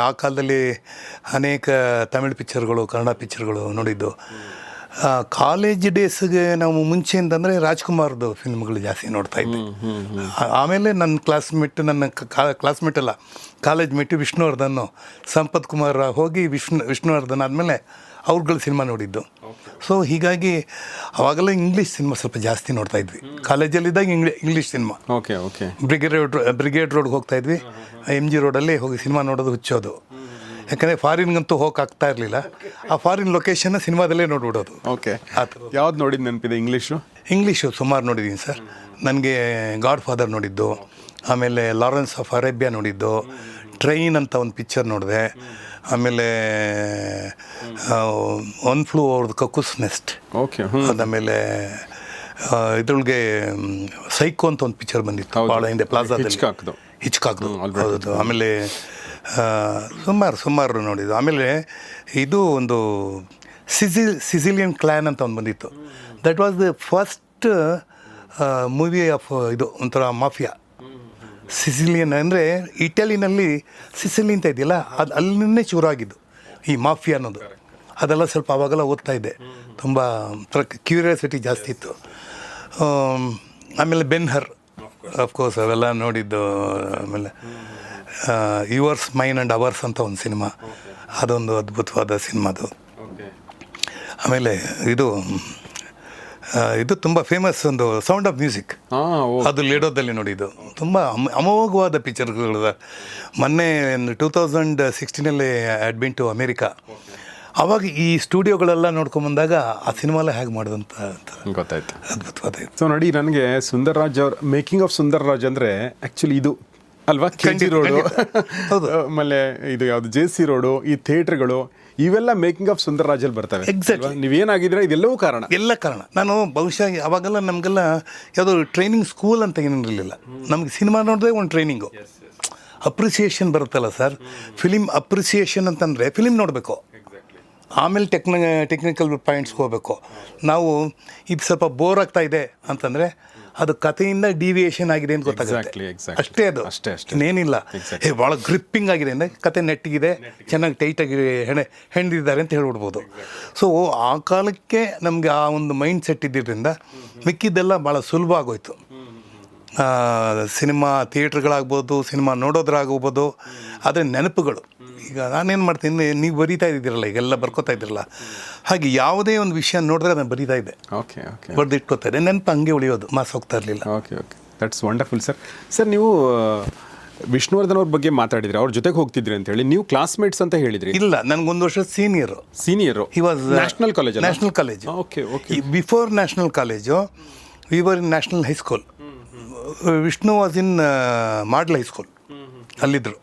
ಆ ಕಾಲದಲ್ಲಿ ಅನೇಕ ತಮಿಳು ಪಿಕ್ಚರ್ಗಳು, ಕನ್ನಡ ಪಿಕ್ಚರ್ಗಳು ನೋಡಿದ್ದು. ಕಾಲೇಜ್ ಡೇಸ್ಗೆ ನಾವು ಮುಂಚೆ ಅಂತಂದರೆ ರಾಜ್ಕುಮಾರ್ದು ಫಿಲ್ಮ್ಗಳು ಜಾಸ್ತಿ ನೋಡ್ತಾಯಿದ್ವಿ. ಆಮೇಲೆ ನನ್ನ ಕ್ಲಾಸ್ಮೇಟ್ ಅಲ್ಲ, ಕಾಲೇಜ್ ಮೇಟು ವಿಷ್ಣುವರ್ಧನ್, ಸಂಪತ್ ಕುಮಾರ್ ಹೋಗಿ ವಿಷ್ಣುವರ್ಧನ್ ಆದಮೇಲೆ ಅವ್ರುಗಳ ಸಿನಿಮಾ ನೋಡಿದ್ದು. ಸೊ ಹೀಗಾಗಿ ಅವಾಗೆಲ್ಲ ಇಂಗ್ಲೀಷ್ ಸಿನಿಮಾ ಸ್ವಲ್ಪ ಜಾಸ್ತಿ ನೋಡ್ತಾಯಿದ್ವಿ. ಕಾಲೇಜಲ್ಲಿದ್ದಾಗ English cinema. Okay okay. Brigade ರೋಡ್ಗೆ ಹೋಗ್ತಾಯಿದ್ವಿ. MG ರೋಡಲ್ಲಿ ಹೋಗಿ ಸಿನಿಮಾ ನೋಡೋದು ಹುಚ್ಚೋದು. ಯಾಕಂದರೆ ಫಾರಿನ್ಗಂತೂ ಹೋಗಕ್ಕೆ ಆಗ್ತಾ ಇರಲಿಲ್ಲ. ಆ ಫಾರಿನ್ ಲೊಕೇಶನ್ನ ಸಿನಿಮಾದಲ್ಲೇ ನೋಡ್ಬಿಡೋದು. ಓಕೆ. ಯಾವ್ದು ನೋಡಿದ್ದು ನೆನಪಿದೆ ಇಂಗ್ಲೀಷು? ಸುಮಾರು ನೋಡಿದ್ದೀನಿ ಸರ್. ನನಗೆ ಗಾಡ್ ಫಾದರ್ ನೋಡಿದ್ದು, ಆಮೇಲೆ ಲಾರೆನ್ಸ್ ಆಫ್ ಅರೇಬಿಯಾ ನೋಡಿದ್ದು, ಟ್ರೈನ್ ಅಂತ ಒಂದು ಪಿಕ್ಚರ್ ನೋಡಿದೆ. ಆಮೇಲೆ ಒನ್ ಫ್ಲೂ ಅವ್ರದ್ದು ಕಕ್ಕುಸ್ ನೆಸ್ಟ್. ಓಕೆ. ಅದಾದಮೇಲೆ ಇದ್ರೊಳಗೆ ಸೈಕೋ ಅಂತ ಒಂದು ಪಿಕ್ಚರ್ ಬಂದಿತ್ತು ಭಾಳ ಹಿಂದೆ, ಪ್ಲಾಜಾದಲ್ಲಿ, ಹಿಚ್ಕಾಕ್ದು. ಹೌದು. ಆಮೇಲೆ ಸುಮಾರು ನೋಡಿದ್ದು. ಆಮೇಲೆ ಇದು ಒಂದು ಸಿಸಿಲಿಯನ್ ಕ್ಲಾನ್ ಅಂತ ಒಂದು ಬಂದಿತ್ತು. That was the first movie of ಇದು ಒಂಥರ ಮಾಫಿಯಾ. ಸಿಸಿಲಿಯನ್ ಅಂದರೆ ಇಟಲಿನಲ್ಲಿ ಸಿಸಿಲಿ ಅಂತ ಇದೆಯಲ್ಲ, ಅದು ಅಲ್ಲಿನೇ ಶುರುವಾಗಿದ್ದು ಈ ಮಾಫಿಯಾ ಅನ್ನೋದು. ಅದೆಲ್ಲ ಸ್ವಲ್ಪ ಅವಾಗೆಲ್ಲ ಓದ್ತಾ ಇದ್ದೆ, ತುಂಬ ಕ್ಯೂರಿಯಾಸಿಟಿ ಜಾಸ್ತಿ ಇತ್ತು. ಆಮೇಲೆ ಬೆನ್ಹರ್ ಅಫ್ಕೋರ್ಸ್ ಅವೆಲ್ಲ ನೋಡಿದ್ದು. ಆಮೇಲೆ ಯುವರ್ಸ್ ಮೈನ್ ಆ್ಯಂಡ್ ಅವರ್ಸ್ ಅಂತ ಒಂದು ಸಿನಿಮಾ, ಅದೊಂದು ಅದ್ಭುತವಾದ ಸಿನಿಮಾದು. ಆಮೇಲೆ ಇದು ತುಂಬ ಫೇಮಸ್ ಒಂದು ಸೌಂಡ್ ಆಫ್ ಮ್ಯೂಸಿಕ್, ಅದು ಲೇಡೋದಲ್ಲಿ ನೋಡಿದ್ದು. ತುಂಬ ಅಮೋಘವಾದ ಪಿಕ್ಚರ್ಗಳು. ಮೊನ್ನೆ 2016 ಅಡ್ಮಿನ್ ಟು ಅಮೇರಿಕಾ. ಆವಾಗ ಈ ಸ್ಟುಡಿಯೋಗಳೆಲ್ಲ ನೋಡ್ಕೊಂಬಂದಾಗ ಆ ಸಿನಿಮಾ ಎಲ್ಲ ಹೇಗೆ ಮಾಡೋದಂತ ಗೊತ್ತಾಯ್ತು. ಅದ್ಭುತವಾದ. ಸೊ ನೋಡಿ, ನನಗೆ ಸುಂದರ್ರಾಜ್ ಅವ್ರ ಮೇಕಿಂಗ್ ಆಫ್ ಸುಂದರ್ರಾಜ್ ಅಂದರೆ ಆ್ಯಕ್ಚುಲಿ ಇದು ಅಲ್ವಾ, KG ರೋಡು, ಆಮೇಲೆ ಇದು ಯಾವುದು JC ರೋಡು, ಈ ಥಿಯೇಟ್ರ್ಗಳು, ಇವೆಲ್ಲ ಮೇಕಿಂಗ್ ಆಫ್ ಸುಂದರ್ರಾಜಲ್ಲಿ ಬರ್ತವೆ. ಎಕ್ಸಾಕ್ಟ್ಲಿ. ನೀವೇನಾಗಿದ್ರೆ ಇದೆಲ್ಲವೂ ಎಲ್ಲ ಕಾರಣ. ನಾನು ಬಹುಶಃ ಅವಾಗೆಲ್ಲ ನಮಗೆಲ್ಲ ಯಾವುದೋ ಟ್ರೈನಿಂಗ್ ಸ್ಕೂಲ್ ಅಂತ ಏನಿರಲಿಲ್ಲ. ನಮಗೆ ಸಿನಿಮಾ ನೋಡಿದ್ರೆ ಒಂದು ಟ್ರೈನಿಂಗು, ಅಪ್ರಿಸಿಯೇಷನ್ ಬರುತ್ತಲ್ಲ ಸರ್. ಫಿಲಿಮ್ ಅಪ್ರಿಸಿಯೇಷನ್ ಅಂತಂದರೆ ಫಿಲಿಮ್ ನೋಡಬೇಕು, ಆಮೇಲೆ ಟೆಕ್ನಿಕಲ್ ಪಾಯಿಂಟ್ಸ್ಗೆ ಹೋಗಬೇಕು. ನಾವು ಇದು ಸ್ವಲ್ಪ ಬೋರ್ ಆಗ್ತಾ ಇದೆ ಅಂತಂದರೆ ಅದು ಕಥೆಯಿಂದ ಡಿವಿಯೇಷನ್ ಆಗಿದೆ ಅಂತ ಗೊತ್ತಾಗುತ್ತೆ. ಅಷ್ಟೇ, ಅದು ಇನ್ನೇನಿಲ್ಲ. ಭಾಳ ಗ್ರಿಪ್ಪಿಂಗ್ ಆಗಿದೆ ಅಂದರೆ ಕತೆ ನೆಟ್ಟಿಗಿದೆ, ಚೆನ್ನಾಗಿ ಟೈಟಾಗಿ ಹೆಣ್ದಿದ್ದಾರೆ ಅಂತ ಹೇಳ್ಬಿಡ್ಬೋದು. ಸೊ ಆ ಕಾಲಕ್ಕೆ ನಮಗೆ ಆ ಒಂದು ಮೈಂಡ್ ಸೆಟ್ ಇದ್ದಿದ್ದರಿಂದ ಮಿಕ್ಕಿದ್ದೆಲ್ಲ ಭಾಳ ಸುಲಭ ಆಗೋಯ್ತು. ಸಿನಿಮಾ ಥಿಯೇಟ್ರ್ಗಳಾಗ್ಬೋದು, ಸಿನಿಮಾ ನೋಡೋದ್ರಾಗ್ಬೋದು. ಆದರೆ ನೆನಪುಗಳು, ಈಗ ನಾನೇನು ಮಾಡ್ತೀನಿ, ನೀವು ಬರೀತಾ ಇದ್ದೀರಲ್ಲ, ಈಗೆಲ್ಲ ಬರ್ಕೋತಾ ಇದ್ದೀರಲ್ಲ, ಹಾಗೆ ಯಾವುದೇ ಒಂದು ವಿಷಯ ನೋಡಿದ್ರೆ ನಾನು ಬರೀತಾ ಇದ್ದೆ, ಓಕೆ ಓಕೆ, ಬರೆದಿಟ್ಕೋತಾ ಇದ್ದೆ. ನೆನಪು ಹಂಗೆ ಉಳಿಯೋದು, ಮಾಸ್ ಹೋಗ್ತಾ ಇರಲಿಲ್ಲ. Okay okay. That's wonderful sir. Sir ನೀವು ವಿಷ್ಣುವರ್ಧನ್ ಅವ್ರ ಬಗ್ಗೆ ಮಾತಾಡಿದ್ರಿ, ಅವ್ರ ಜೊತೆಗೆ ಹೋಗ್ತಿದ್ರಿ ಅಂತ ಹೇಳಿ. ನೀವು ಕ್ಲಾಸ್ಮೇಟ್ಸ್ ಅಂತ ಹೇಳಿದ್ರಿ. ಇಲ್ಲ, ನನಗೊಂದು ವರ್ಷ senior. He was national college. National college. Okay okay. Before national college we were in national high school. Vishnu was in model high school. ಅಲ್ಲಿದ್ದರು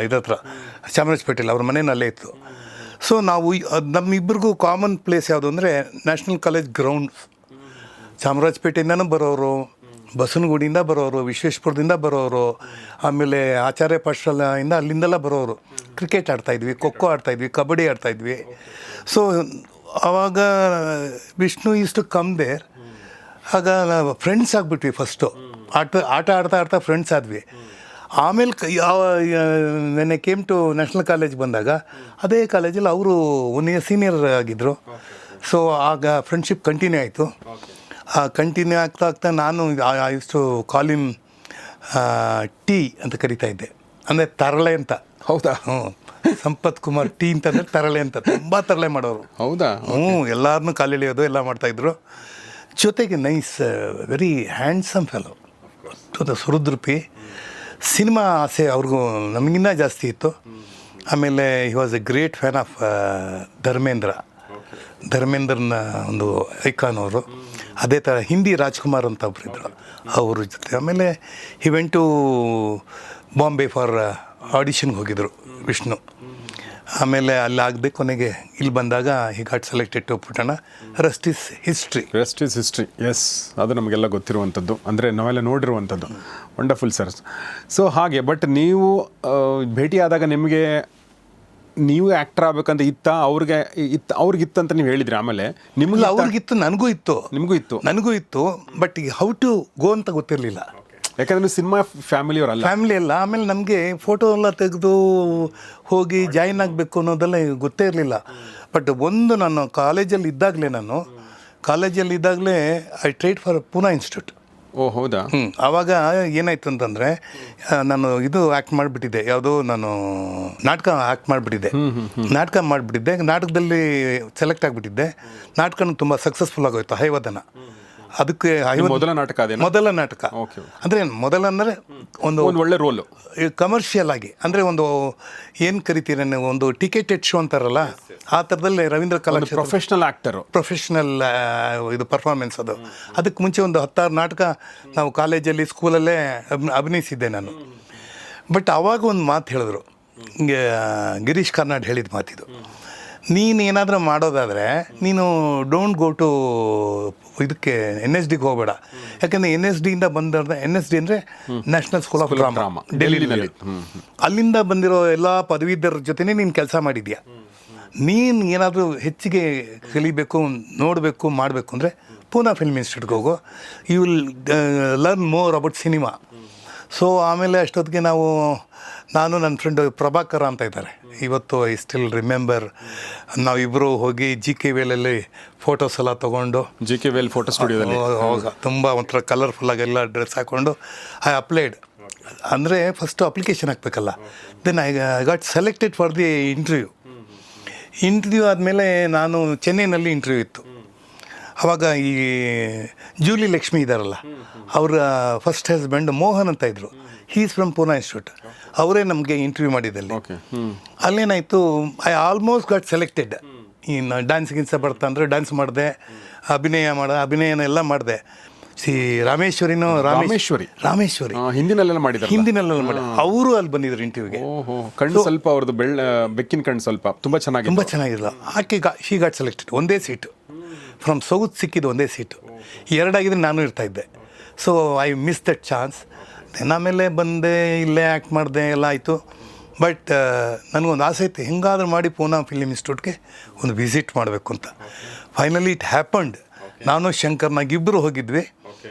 ಇದ್ರ ಹತ್ರ ಚಾಮರಾಜಪೇಟೆಯಲ್ಲಿ, ಅವ್ರ ಮನೇನ ಅಲ್ಲೇ ಇತ್ತು. ಸೊ ನಾವು ನಮ್ಮಿಬ್ಬರಿಗೂ ಕಾಮನ್ ಪ್ಲೇಸ್ ಯಾವುದು ಅಂದರೆ ನ್ಯಾಷನಲ್ ಕಾಲೇಜ್ ಗ್ರೌಂಡ್. ಚಾಮರಾಜಪೇಟೆಯಿಂದನೂ ಬರೋರು, ಬಸವನಗುಡಿಯಿಂದ ಬರೋರು, ವಿಶ್ವೇಶ್ವರದಿಂದ ಬರೋರು, ಆಮೇಲೆ ಆಚಾರ್ಯ ಪಾಠಶಾಲೆಯಿಂದ ಅಲ್ಲಿಂದೆಲ್ಲ ಬರೋರು. ಕ್ರಿಕೆಟ್ ಆಡ್ತಾಯಿದ್ವಿ, ಖೋಖೋ ಆಡ್ತಾಯಿದ್ವಿ, ಕಬಡ್ಡಿ ಆಡ್ತಾಯಿದ್ವಿ. ಸೊ ಆವಾಗ Vishnu is to come there. ಆಗ ನಾವು ಫ್ರೆಂಡ್ಸ್ ಆಗಿಬಿಟ್ವಿ. ಫಸ್ಟು ಆಟ ಆಡ್ತಾ ಫ್ರೆಂಡ್ಸ್ ಆದ್ವಿ. ಆಮೇಲೆ ಯಾವ ನೆನ್ನೆ ಕೇಮ್ ಟು ನ್ಯಾಷನಲ್ ಕಾಲೇಜ್ ಬಂದಾಗ ಅದೇ ಕಾಲೇಜಲ್ಲಿ ಅವರು 1 ಇಯರ್ ಸೀನಿಯರ್ ಆಗಿದ್ದರು. ಸೊ ಆಗ ಫ್ರೆಂಡ್ಶಿಪ್ ಕಂಟಿನ್ಯೂ ಆಯಿತು. ಕಂಟಿನ್ಯೂ ಆಗ್ತಾ ನಾನು ಇಷ್ಟು ಕಾಲಿಮ್ ಟೀ ಅಂತ ಕರಿತಾ ಇದ್ದೆ, ಅಂದರೆ ತರಳೆ ಅಂತ. ಹೌದಾ? ಸಂಪತ್ ಕುಮಾರ್ ಟೀ ಅಂತಂದರೆ ತರಳೆ ಅಂತ. ತುಂಬ ತರಳೆ ಮಾಡೋರು. ಹೌದಾ? ಎಲ್ಲರನ್ನೂ ಕಾಲೆಳೆಯೋದು ಎಲ್ಲ ಮಾಡ್ತಾಯಿದ್ರು. ಜೊತೆಗೆ ನೈಸ್, ವೆರಿ ಹ್ಯಾಂಡ್ಸಮ್ ಫೆಲೋ. ಸುರುದ್ರಪಿ. ಸಿನಿಮಾ ಆಸೆ ಅವ್ರಿಗೂ ನಮಗಿನ್ನ ಜಾಸ್ತಿ ಇತ್ತು. ಆಮೇಲೆ he was a great fan of ಧರ್ಮೇಂದ್ರನ ಒಂದು ಐಕಾನ್ ಅವರು. ಅದೇ ಥರ ಹಿಂದಿ ರಾಜ್ಕುಮಾರ್ ಅಂತ ಒಬ್ಬರಿದ್ದರು, ಅವ್ರ ಜೊತೆ. ಆಮೇಲೆ he went to Bombay for ಆಡಿಷನ್ಗೆ ಹೋಗಿದ್ದರು ವಿಷ್ಣು. ಆಮೇಲೆ ಅಲ್ಲಿ ಆಗದೆ ಕೊನೆಗೆ ಇಲ್ಲಿ ಬಂದಾಗ he got selected to Puttanna. Rest is history. Yes, ಅದು ನಮಗೆಲ್ಲ ಗೊತ್ತಿರುವಂಥದ್ದು, ಅಂದರೆ ನಾವೆಲ್ಲ ನೋಡಿರುವಂಥದ್ದು. Wonderful sir. ಸೊ ಹಾಗೆ, ಬಟ್ ನೀವು ಭೇಟಿಯಾದಾಗ ನಿಮಗೆ ನೀವು ಆ್ಯಕ್ಟರ್ ಆಗಬೇಕಂತ ಅವ್ರಿಗಿತ್ತು ಅಂತ ನೀವು ಹೇಳಿದ್ರಿ. ಆಮೇಲೆ ನಿಮ್ಗೆ ಅವ್ರಿಗಿತ್ತು, ನನಗೂ ಇತ್ತು. ಬಟ್ ಹೌ ಟು ಗೋ ಅಂತ ಗೊತ್ತಿರಲಿಲ್ಲ. ಯಾಕಂದರೆ ನೀವು ಸಿನಿಮಾ ಫ್ಯಾಮಿಲಿ ಅಲ್ಲ. ಆಮೇಲೆ ನಮಗೆ ಫೋಟೋ ಎಲ್ಲ ತೆಗೆದು ಹೋಗಿ ಜಾಯಿನ್ ಆಗಬೇಕು ಅನ್ನೋದೆಲ್ಲ ಗೊತ್ತೇ ಇರಲಿಲ್ಲ. ಬಟ್ ಒಂದು ನಾನು ಕಾಲೇಜಲ್ಲಿ ಇದ್ದಾಗಲೇ I tried for Poona institute. ಓ ಹೌದಾ? ಆವಾಗ ಏನಾಯ್ತು ಅಂತಂದರೆ ನಾನು ಇದು ಆ್ಯಕ್ಟ್ ಮಾಡಿಬಿಟ್ಟಿದ್ದೆ. ಯಾವುದೋ ನಾನು ನಾಟಕ ಆ್ಯಕ್ಟ್ ಮಾಡಿಬಿಟ್ಟಿದ್ದೆ. ನಾಟಕದಲ್ಲಿ ಸೆಲೆಕ್ಟ್ ಆಗಿಬಿಟ್ಟಿದ್ದೆ. ನಾಟಕನೂ ತುಂಬ ಸಕ್ಸಸ್ಫುಲ್ ಆಗೋಯ್ತು, ಹೈವದನ. ಅದಕ್ಕೆ ಮೊದಲ ನಾಟಕ ಅಂದರೆ ಒಂದು ಒಳ್ಳೆ ರೋಲು, ಕಮರ್ಷಿಯಲ್ ಆಗಿ, ಅಂದರೆ ಒಂದು ಏನು ಕರಿತೀರ ನೀವು, ಒಂದು ಟಿಕೆಟೆಡ್ ಶೋ ಅಂತಾರಲ್ಲ, ಆ ಥರದಲ್ಲಿ ರವೀಂದ್ರ ಕಲಾಕ್ಷೇತ್ರ ಪ್ರೊಫೆಷ್ನಲ್ ಇದು ಪರ್ಫಾರ್ಮೆನ್ಸ್. ಅದಕ್ಕೆ ಮುಂಚೆ ಒಂದು 10-6 ನಾಟಕ ನಾವು ಕಾಲೇಜಲ್ಲಿ, ಸ್ಕೂಲಲ್ಲೇ ಅಭಿನಯಿಸಿದ್ದೆ ನಾನು. ಬಟ್ ಆವಾಗ ಒಂದು ಮಾತು ಹೇಳಿದ್ರು, ಹಿಂಗೆ ಗಿರೀಶ್ ಕಾರ್ನಾಡ್ ಹೇಳಿದ ಮಾತಿದು, ನೀನು ಏನಾದರೂ ಮಾಡೋದಾದರೆ ನೀನು ಡೋಂಟ್ ಗೋ ಟು ಇದಕ್ಕೆ NSDಗೆ ಹೋಗಬೇಡ. ಯಾಕೆಂದರೆ NSDಯಿಂದ ಬಂದಿರೋ, NSD ಅಂದರೆ ನ್ಯಾಷನಲ್ ಸ್ಕೂಲ್ ಆಫ್ ಡ್ರಾಮಾ, ಡೆಲ್ಲಿನಲ್ಲಿ. ಅಲ್ಲಿಂದ ಬಂದಿರೋ ಎಲ್ಲ ಪದವೀಧರ ಜೊತೆನೇ ನೀನು ಕೆಲಸ ಮಾಡಿದ್ಯಾ. ನೀನು ಏನಾದರೂ ಹೆಚ್ಚಿಗೆ ಕಲಿಬೇಕು, ನೋಡಬೇಕು, ಮಾಡಬೇಕು ಅಂದರೆ ಪೂನಾ ಫಿಲ್ಮ್ ಇನ್ಸ್ಟಿಟ್ಯೂಟ್ಗೆ ಹೋಗು. You will learn more about cinema. So ಆಮೇಲೆ ಅಷ್ಟೊತ್ತಿಗೆ ನಾನು ನನ್ನ ಫ್ರೆಂಡ್ ಪ್ರಭಾಕರ ಅಂತ ಇದ್ದಾರೆ, ಇವತ್ತು ಐ ಸ್ಟಿಲ್ ರಿಮೆಂಬರ್. ನಾವಿಬ್ಬರು ಹೋಗಿ JK ವೇಲಲ್ಲಿ ಫೋಟೋಸ್ ಎಲ್ಲ ತೊಗೊಂಡು, JK ವೇಲ್ ಫೋಟೋ ಸ್ಟುಡಿಯೋದಲ್ಲಿ ತುಂಬ ಒಂಥರ ಕಲರ್ಫುಲ್ಲಾಗೆಲ್ಲ ಡ್ರೆಸ್ ಹಾಕ್ಕೊಂಡು ಐ ಅಪ್ಲೈಡ್. ಅಂದರೆ ಫಸ್ಟು ಅಪ್ಲಿಕೇಶನ್ ಹಾಕಬೇಕಲ್ಲ. Then I got selected for the interview ಆದಮೇಲೆ ನಾನು ಚೆನ್ನೈನಲ್ಲಿ ಇಂಟರ್ವ್ಯೂ ಇತ್ತು. ಆವಾಗ ಈ ಜೂಲಿ ಲಕ್ಷ್ಮಿ ಇದ್ದಾರಲ್ಲ, ಅವರ ಫಸ್ಟ್ ಹಸ್ಬೆಂಡ್ ಮೋಹನ್ ಅಂತ ಇದ್ದರು. He's from Poona institute. ಅವರೇ ನಮಗೆ ಇಂಟರ್ವ್ಯೂ ಮಾಡಿದಲ್ಲಿ. ಅಲ್ಲೇನಾಯಿತು, ಐ ಆಲ್ಮೋಸ್ಟ್ ಗಾಟ್ ಸೆಲೆಕ್ಟೆಡ್. ಇನ್ನು ಡ್ಯಾನ್ಸ್ಗಿನ್ಸ ಬರ್ತಾ ಅಂದರೆ ಡ್ಯಾನ್ಸ್ ಮಾಡಿದೆ, ಅಭಿನಯನೆಲ್ಲ ಮಾಡಿದೆ. ರಾಮೇಶ್ವರಿ ಹಿಂದಿನಲ್ಲೆಲ್ಲ ಮಾಡಿದ್ದಾರೆ. ಅವರು ಅಲ್ಲಿ ಬಂದಿದ್ರು ಇಂಟರ್ವ್ಯೂಗೆ. ಕಣ್ಣು ಸ್ವಲ್ಪ ಅವ್ರದ್ದು ಬೆಕ್ಕಿನ ಕಣ್ಣು ಸ್ವಲ್ಪ ತುಂಬ ಚೆನ್ನಾಗಿರಲ್ಲ. ಆಕೆ ಶಿ ಗಾಟ್ ಸೆಲೆಕ್ಟೆಡ್. ಒಂದೇ ಸೀಟು ಫ್ರಮ್ ಸೌತ್ ಸಿಕ್ಕಿದ್ದು, ಒಂದೇ ಸೀಟು. 2 ಆಗಿದ್ರೆ ನಾನು ಇರ್ತಾಯಿದ್ದೆ. So I miss that chance. ಆಮೇಲೆ ಬಂದೆ, ಇಲ್ಲೇ ಆ್ಯಕ್ಟ್ ಮಾಡಿದೆ, ಎಲ್ಲ ಆಯಿತು. ಬಟ್ ನನಗೊಂದು ಆಸೆ ಇತ್ತು, ಹೆಂಗಾದ್ರೂ ಮಾಡಿ ಪೂನಾ ಫಿಲ್ಮ್ ಇನ್ಸ್ಟಿಟ್ಯೂಟ್ಗೆ ಒಂದು ವಿಸಿಟ್ ಮಾಡಬೇಕು ಅಂತ. Finally it happened. ನಾನು ಶಂಕರ್ನಾಗ್ ಇಬ್ಬರು ಹೋಗಿದ್ವಿ.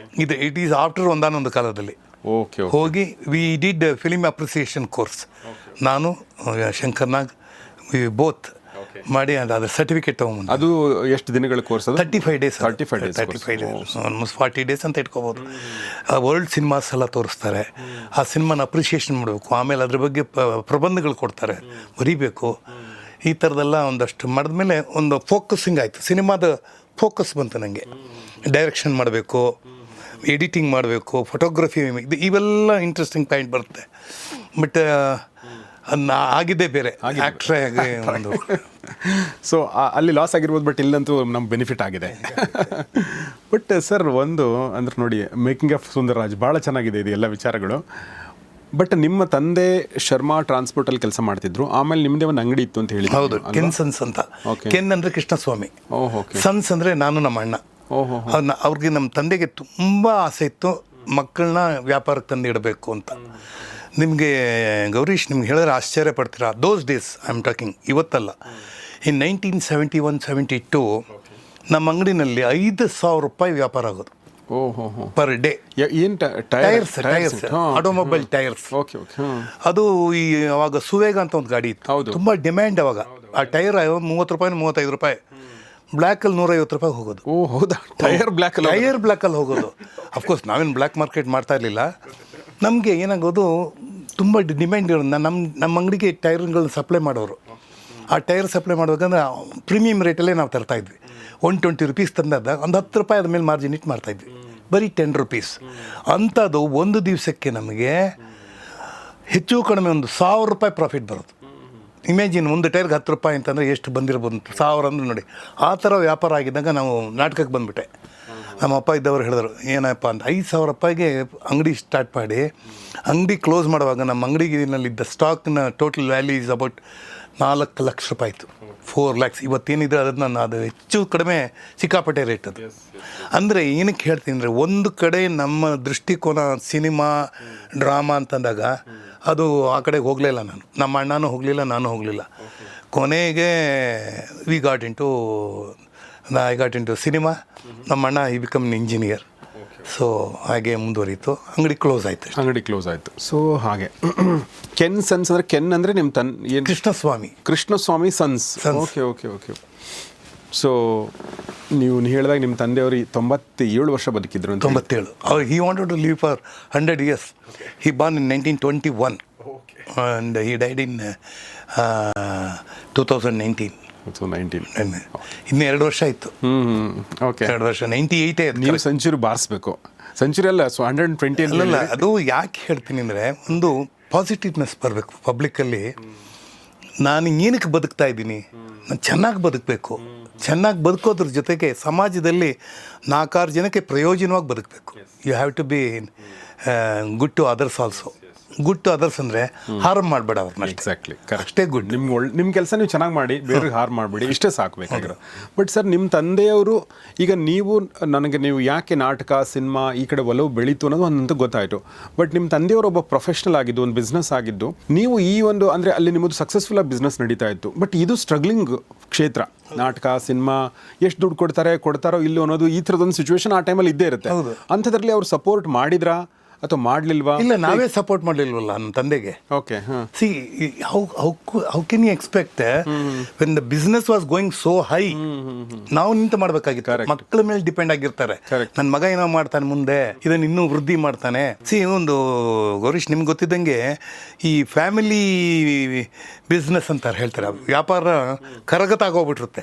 ಇಟ್ ಈಸ್ ಆಫ್ಟರ್ ಒಂದಾನೊಂದು ಕಾಲದಲ್ಲಿ ಹೋಗಿ we did film appreciation course. ನಾನು ಶಂಕರ್ನಾಗ್ ಬೋತ್ ಮಾಡಿ ಅದರ ಸರ್ಟಿಫಿಕೇಟ್ ತೊಗೊಂಬಂದು. ಅದು ಎಷ್ಟು ದಿನಗಳ ಕೋರ್ಸ್? 35 ಡೇಸ್. ಆಲ್ಮೋಸ್ಟ್ 40 ಡೇಸ್ ಅಂತ ಇಟ್ಕೋಬೋದು. ವರ್ಲ್ಡ್ ಸಿನಿಮಾಸ್ ಎಲ್ಲ ತೋರಿಸ್ತಾರೆ. ಆ ಸಿನಿಮಾನ ಅಪ್ರಿಷಿಯೇಷನ್ ಮಾಡಬೇಕು. ಆಮೇಲೆ ಅದ್ರ ಬಗ್ಗೆ ಪ್ರಬಂಧಗಳು ಕೊಡ್ತಾರೆ, ಬರೀಬೇಕು. ಈ ಥರದ್ದೆಲ್ಲ ಒಂದಷ್ಟು ಮಾಡಿದ್ಮೇಲೆ ಒಂದು ಫೋಕಸಿಂಗ್ ಆಯಿತು. ಸಿನಿಮಾದ ಫೋಕಸ್ ಬಂತು ನನಗೆ. ಡೈರೆಕ್ಷನ್ ಮಾಡಬೇಕು, ಎಡಿಟಿಂಗ್ ಮಾಡಬೇಕು, ಫೋಟೋಗ್ರಫಿ, ಇವೆಲ್ಲ ಇಂಟ್ರೆಸ್ಟಿಂಗ್ ಪಾಯಿಂಟ್ ಬರುತ್ತೆ. ಬಟ್ ಆಗಿದ್ದೇ ಬೇರೆ ಆ್ಯಕ್ಟ್ರೇ ಆಗಿ ಒಂದು ಸೊ ಅಲ್ಲಿ ಲಾಸ್ ಆಗಿರ್ಬೋದು, ಬಟ್ ಇಲ್ಲಂತೂ ನಮ್ಗೆ ಬೆನಿಫಿಟ್ ಆಗಿದೆ. ಬಟ್ ಸರ್ ಒಂದು ಅಂದ್ರೆ ನೋಡಿ, ಮೇಕಿಂಗ್ ಆಫ್ ಸುಂದರರಾಜ್ ಭಾಳ ಚೆನ್ನಾಗಿದೆ ಇದು ಎಲ್ಲ ವಿಚಾರಗಳು. ಬಟ್ ನಿಮ್ಮ ತಂದೆ ಶರ್ಮಾ ಟ್ರಾನ್ಸ್ಪೋರ್ಟಲ್ಲಿ ಕೆಲಸ ಮಾಡ್ತಿದ್ರು, ಆಮೇಲೆ ನಿಮ್ಮದೇ ಒಂದು ಅಂಗಡಿ ಇತ್ತು ಅಂತ ಹೇಳಿ. ಹೌದು, ಕೆನ್ ಸನ್ಸ್ ಅಂತ. ಕೆನ್ ಅಂದರೆ ಕೃಷ್ಣಸ್ವಾಮಿ, ಸನ್ಸ್ ಅಂದರೆ ನಾನು ನಮ್ಮ ಅಣ್ಣ. ಅವ್ರಿಗೆ ನಮ್ಮ ತಂದೆಗೆ ತುಂಬ ಆಸೆ ಇತ್ತು ಮಕ್ಕಳನ್ನ ವ್ಯಾಪಾರಕ್ಕೆ ತಂದು ಇಡಬೇಕು ಅಂತ. ನಿಮಗೆ ಗೌರೀಶ್, ನಿಮ್ಗೆ ಹೇಳಿದ್ರೆ ಆಶ್ಚರ್ಯ ಪಡ್ತೀರಾ. Those days I am talking, ಇವತ್ತಲ್ಲ, ಇನ್ 1971-72 ನಮ್ಮ ಅಂಗಡಿನಲ್ಲಿ 5,000 ರೂಪಾಯಿ ವ್ಯಾಪಾರ ಆಗೋದು ಪರ್ ಡೇ. ಏನು ಟೈರ್ಸ್, ಆಟೋಮೊಬೈಲ್ ಟೈರ್ಸ್. ಅದು ಈ ಅವಾಗ ಸುವೇಗ ಅಂತ ಒಂದು ಗಾಡಿ ಇತ್ತು, ತುಂಬ ಡಿಮ್ಯಾಂಡ್ ಅವಾಗ. ಆ ಟೈರ್ 30 ರೂಪಾಯಿ 35 ರೂಪಾಯಿ, ಬ್ಲ್ಯಾಕಲ್ಲಿ 150 ರೂಪಾಯಿ ಹೋಗೋದು. ಓ ಹೌದಾ, ಟೈರ್ ಬ್ಲ್ಯಾಕಲ್ಲಿ ಹೋಗೋದು. ಅಫ್ಕೋರ್ಸ್ ನಾವೇನು ಬ್ಲ್ಯಾಕ್ ಮಾರ್ಕೆಟ್ ಮಾಡ್ತಾ ಇರಲಿಲ್ಲ. ನಮಗೆ ಏನಾಗೋದು, ತುಂಬ ಡಿಮ್ಯಾಂಡ್ ಇರೋದು. ನಮ್ಮ ಅಂಗಡಿಗೆ ಟೈರ್ಗಳನ್ನ ಸಪ್ಲೈ ಮಾಡೋರು. ಆ ಟೈರ್ ಸಪ್ಲೈ ಮಾಡಬೇಕಂದ್ರೆ ಪ್ರೀಮಿಯಮ್ ರೇಟಲ್ಲೇ ನಾವು ತರ್ತಾಯಿದ್ವಿ. 120 ರೂಪೀಸ್ ತಂದಾಗ ಒಂದು 10 ರೂಪಾಯಿ ಅದ ಮೇಲೆ ಮಾರ್ಜಿನ್ ಇಟ್ಟು ಮಾಡ್ತಾಯಿದ್ವಿ, ಬರೀ 10 ರೂಪೀಸ್. ಅಂಥದ್ದು ಒಂದು ದಿವಸಕ್ಕೆ ನಮಗೆ ಹೆಚ್ಚು ಕಡಿಮೆ ಒಂದು 1,000 ರೂಪಾಯಿ ಪ್ರಾಫಿಟ್ ಬರೋದು. ಇಮ್ಯಾಜಿನ್, ಒಂದು ಟೈರ್ಗೆ 10 ರೂಪಾಯಿ ಅಂತಂದರೆ ಎಷ್ಟು ಬಂದಿರ್ಬೋದು, 1000 ಅಂದ್ರೆ ನೋಡಿ. ಆ ಥರ ವ್ಯಾಪಾರ ಆಗಿದ್ದಾಗ ನಾವು ನಾಟಕಕ್ಕೆ ಬಂದುಬಿಟ್ಟೆ. ನಮ್ಮ ಅಪ್ಪ ಇದ್ದವರು ಹೇಳಿದ್ರು, ಏನಪ್ಪ ಅಂತ 5,000 ರೂಪಾಯಿಗೆ ಅಂಗಡಿ ಸ್ಟಾರ್ಟ್ ಮಾಡಿ ಅಂಗಡಿ ಕ್ಲೋಸ್ ಮಾಡುವಾಗ ನಮ್ಮ ಅಂಗಡಿನಲ್ಲಿದ್ದ ಸ್ಟಾಕ್ನ total value is about 4 lakh ರೂಪಾಯಿ ಇತ್ತು. 4 lakhs ಇವತ್ತೇನಿದೆ ಅದನ್ನು, ಅದು ಹೆಚ್ಚು ಕಡಿಮೆ ಸಿಕ್ಕಾಪಟ್ಟೆ ರೇಟ್ ಅದು. ಅಂದರೆ ಏನಕ್ಕೆ ಹೇಳ್ತೀನಿ ಅಂದರೆ, ಒಂದು ಕಡೆ ನಮ್ಮ ದೃಷ್ಟಿಕೋನ ಸಿನಿಮಾ ಡ್ರಾಮಾ ಅಂತಂದಾಗ ಅದು ಆ ಕಡೆಗೆ ಹೋಗಲಿಲ್ಲ. ನಮ್ಮ ಅಣ್ಣನೂ ಹೋಗಲಿಲ್ಲ, ನಾನು ಹೋಗಲಿಲ್ಲ. ಕೊನೆಗೆ ಐ ಗಾಟ್ ಇಂಟು ಸಿನಿಮಾ. ನಮ್ಮ ಅಣ್ಣ ಈ ಬಿಕಮ್ ಇಂಜಿನಿಯರ್. ಸೊ ಹಾಗೆ ಮುಂದುವರಿಯಿತು. ಅಂಗಡಿ ಕ್ಲೋಸ್ ಆಯಿತು. ಸೊ ಹಾಗೆ ಕೆನ್ ಸನ್ಸ್ ಅಂದರೆ, ಕೆನ್ ಅಂದರೆ ನಿಮ್ಮ ಏನು, ಕೃಷ್ಣಸ್ವಾಮಿ ಸನ್ಸ್. ಓಕೆ. ಸೊ ನೀವು ಹೇಳಿದಾಗ ನಿಮ್ಮ ತಂದೆಯವರು 97 ವರ್ಷ ಬದುಕಿದ್ರು. 97. He wanted to live for 100 years. He born in 1921 and he died in 2019. ಇನ್ನು 2 ವರ್ಷ ಆಯಿತು. ಓಕೆ, 2 ವರ್ಷ. 98. ನೀವು ಸೆಂಚುರಿ ಬಾರಿಸ್ಬೇಕು. ಸೆಂಚುರಿ ಅಲ್ಲ, 120 ಅಲ್ಲ. ಅದು ಯಾಕೆ ಹೇಳ್ತೀನಿ ಅಂದರೆ, ಒಂದು ಪಾಸಿಟಿವ್ನೆಸ್ ಬರಬೇಕು ಪಬ್ಲಿಕ್ಕಲ್ಲಿ. ನಾನು ಏನಕ್ಕೆ ಬದುಕ್ತಾ ಇದ್ದೀನಿ, ನಾನು ಚೆನ್ನಾಗಿ ಬದುಕಬೇಕು. ಚೆನ್ನಾಗಿ ಬದುಕೋದ್ರ ಜೊತೆಗೆ ಸಮಾಜದಲ್ಲಿ 4-6 ಜನಕ್ಕೆ ಪ್ರಯೋಜನವಾಗಿ ಬದುಕಬೇಕು. You have to be good to others also. Good to others ಅಂದರೆ ಹಾರ್ಮ್ ಮಾಡಬೇಡ ಅವ್ರನ್ನ. ಎಕ್ಸಾಕ್ಟ್ಲಿ, ಅಷ್ಟೇ ಗುಡ್. ನಿಮ್ಮ ಕೆಲಸ ನೀವು ಚೆನ್ನಾಗಿ ಮಾಡಿ, ಬೇರೆಗೆ ಹಾರ್ಮ್ ಮಾಡಬೇಡಿ, ಇಷ್ಟೇ ಸಾಕಬೇಕಾಗಿರೋ. ಬಟ್ ಸರ್, ನಿಮ್ಮ ತಂದೆಯವರು ಈಗ ನೀವು ಯಾಕೆ ನಾಟಕ ಸಿನಿಮಾ ಈ ಕಡೆ ಒಲವು ಬೆಳೀತು ಅನ್ನೋದು ಒಂದಂತೂ ಗೊತ್ತಾಯಿತು. ಬಟ್ ನಿಮ್ಮ ತಂದೆಯವರು ಒಬ್ಬ ಪ್ರೊಫೆಷನಲ್ ಆಗಿದ್ದು, ಒಂದು ಬಿಸ್ನೆಸ್ ಆಗಿದ್ದು, ನೀವು ಈ ಒಂದು ಅಂದರೆ ಅಲ್ಲಿ ನಿಮ್ಮದು ಸಕ್ಸಸ್ಫುಲ್ ಆಗಿ ಬಿಸ್ನೆಸ್ ನಡೀತಾ ಇತ್ತು. ಬಟ್ ಇದು ಸ್ಟ್ರಗ್ಲಿಂಗ್ ಕ್ಷೇತ್ರ, ನಾಟಕ ಸಿನಿಮಾ. ಎಷ್ಟು ದುಡ್ಡು ಕೊಡ್ತಾರೋ ಇಲ್ಲೋ ಅನ್ನೋದು ಈ ಥರದೊಂದು ಸಿಚುವೇಶನ್ ಆ ಟೈಮಲ್ಲಿ ಇದ್ದೇ ಇರುತ್ತೆ. ಅಂಥದ್ರಲ್ಲಿ ಅವ್ರು ಸಪೋರ್ಟ್ ಮಾಡಿದ್ರಾ ಅಥವಾ ಮಾಡಲಿಲ್ವಾ? ಇಲ್ಲ, ನಾವೇ ಸಪೋರ್ಟ್ ಮಾಡಲಿಲ್ವಲ್ಲ ನನ್ನ ತಂದೆಗೆ. Okay. See, how can you expect when the business was going so high, ನಾವು ನಿಂತು ಮಾಡಬೇಕಾಗಿತ್ತು. ಮಕ್ಕಳ ಮೇಲೆ ಡಿಪೆಂಡ್ ಆಗಿರ್ತಾರೆ. ನನ್ನ ಮಗ ಏನೋ ಮಾಡ್ತಾನೆ ಮುಂದೆ, ಇದನ್ನು ಇನ್ನೂ ವೃದ್ಧಿ ಮಾಡ್ತಾನೆ. ಸಿ, ಒಂದು ಗೌರೀಶ್, ನಿಮ್ಗೆ ಗೊತ್ತಿದ್ದಂಗೆ ಈ ಫ್ಯಾಮಿಲಿ ಬಿಸ್ನೆಸ್ ಅಂತ ಹೇಳ್ತಾರೆ, ವ್ಯಾಪಾರ ಕರಗತ ಆಗೋಗ್ಬಿಟ್ಟಿರುತ್ತೆ.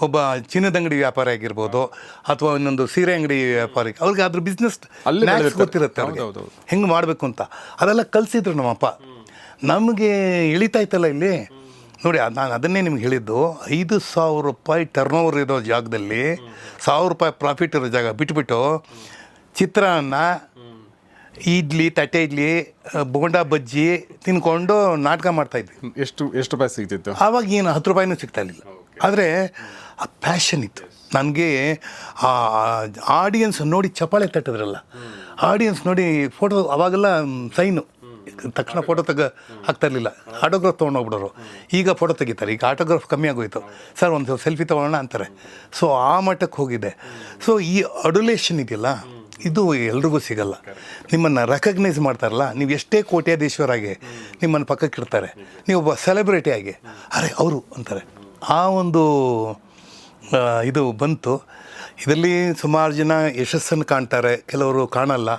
ಒಬ್ಬ ಚಿನ್ನದ ಅಂಗಡಿ ವ್ಯಾಪಾರ ಆಗಿರ್ಬೋದು, ಅಥವಾ ಇನ್ನೊಂದು ಸೀರೆ ಅಂಗಡಿ ವ್ಯಾಪಾರ, ಅವ್ರಿಗೆ ಅದ್ರ ಬಿಸ್ನೆಸ್ ಗೊತ್ತಿರುತ್ತೆ, ಅವ್ರಿಗೆ ಹೆಂಗೆ ಮಾಡಬೇಕು ಅಂತ. ಅದೆಲ್ಲ ಕಲಿಸಿದ್ರು ನಮ್ಮಪ್ಪ. ನಮಗೆ ಇಳಿತಾ ಇತ್ತಲ್ಲ ಇಲ್ಲಿ ನೋಡಿ, ನಾನು ಅದನ್ನೇ ನಿಮ್ಗೆ ಹೇಳಿದ್ದು. 5,000 ರೂಪಾಯಿ ಟರ್ನ್ ಓವರ್ ಇರೋ ಜಾಗದಲ್ಲಿ 1,000 ರೂಪಾಯಿ ಪ್ರಾಫಿಟ್ ಇರೋ ಜಾಗ ಬಿಟ್ಬಿಟ್ಟು ಚಿತ್ರಾನ್ನ, ಇಡ್ಲಿ, ತಟ್ಟೆ ಇಡ್ಲಿ, ಬೋಂಡಾ ಬಜ್ಜಿ ತಿನ್ಕೊಂಡು ನಾಟಕ ಮಾಡ್ತಾಯಿದ್ವಿ. ಎಷ್ಟು ರೂಪಾಯಿ ಸಿಗ್ತಿತ್ತು ಆವಾಗ? ಏನು 10 ರೂಪಾಯಿನೂ ಸಿಗ್ತಾ ಇರಲಿಲ್ಲ. ಆದರೆ ಆ ಪ್ಯಾಷನ್ ಇತ್ತು ನನಗೆ. ಆ ಆಡಿಯನ್ಸ್ ನೋಡಿ ಚಪ್ಪಾಳೆ ತಟ್ಟಿದ್ರಲ್ಲ, ಆಡಿಯನ್ಸ್ ನೋಡಿ ಫೋಟೋ, ಅವಾಗೆಲ್ಲ ಸೈನು ತಕ್ಷಣ ಫೋಟೋ ಹಾಕ್ತಾ ಇರಲಿಲ್ಲ, ಆಟೋಗ್ರಾಫ್ ತೊಗೊಂಡೋಗ್ಬಿಡೋರು. ಈಗ ಫೋಟೋ ತೆಗಿತಾರೆ, ಈಗ ಆಟೋಗ್ರಾಫ್ ಕಮ್ಮಿ ಆಗೋಯ್ತು. ಸರ್ ಒಂದು ಸೆಲ್ಫಿ ತೊಗೊಳ್ಳೋಣ ಅಂತಾರೆ. ಸೊ ಆ ಮಟ್ಟಕ್ಕೆ ಹೋಗಿದೆ. ಸೊ ಈ ಅಡುಲೇಷನ್ ಇದೆಯಲ್ಲ, ಇದು ಎಲ್ರಿಗೂ ಸಿಗಲ್ಲ. ನಿಮ್ಮನ್ನು ರೆಕಗ್ನೈಸ್ ಮಾಡ್ತಾರಲ್ಲ, ನೀವು ಎಷ್ಟೇ ಕೋಟ್ಯಾಧೀಶ್ವರಾಗಿ ನಿಮ್ಮನ್ನು ಪಕ್ಕಕ್ಕೆ ಇಡ್ತಾರೆ, ನೀವು ಒಬ್ಬ ಸೆಲೆಬ್ರಿಟಿ ಆಗಿ ಅರೆ ಅವರು ಅಂತಾರೆ. ಆ ಒಂದು ಇದು ಬಂತು. ಇದರಲ್ಲಿ ಸುಮಾರು ಜನ ಯಶಸ್ಸನ್ನು ಕಾಣ್ತಾರೆ, ಕೆಲವರು ಕಾಣಲ್ಲ.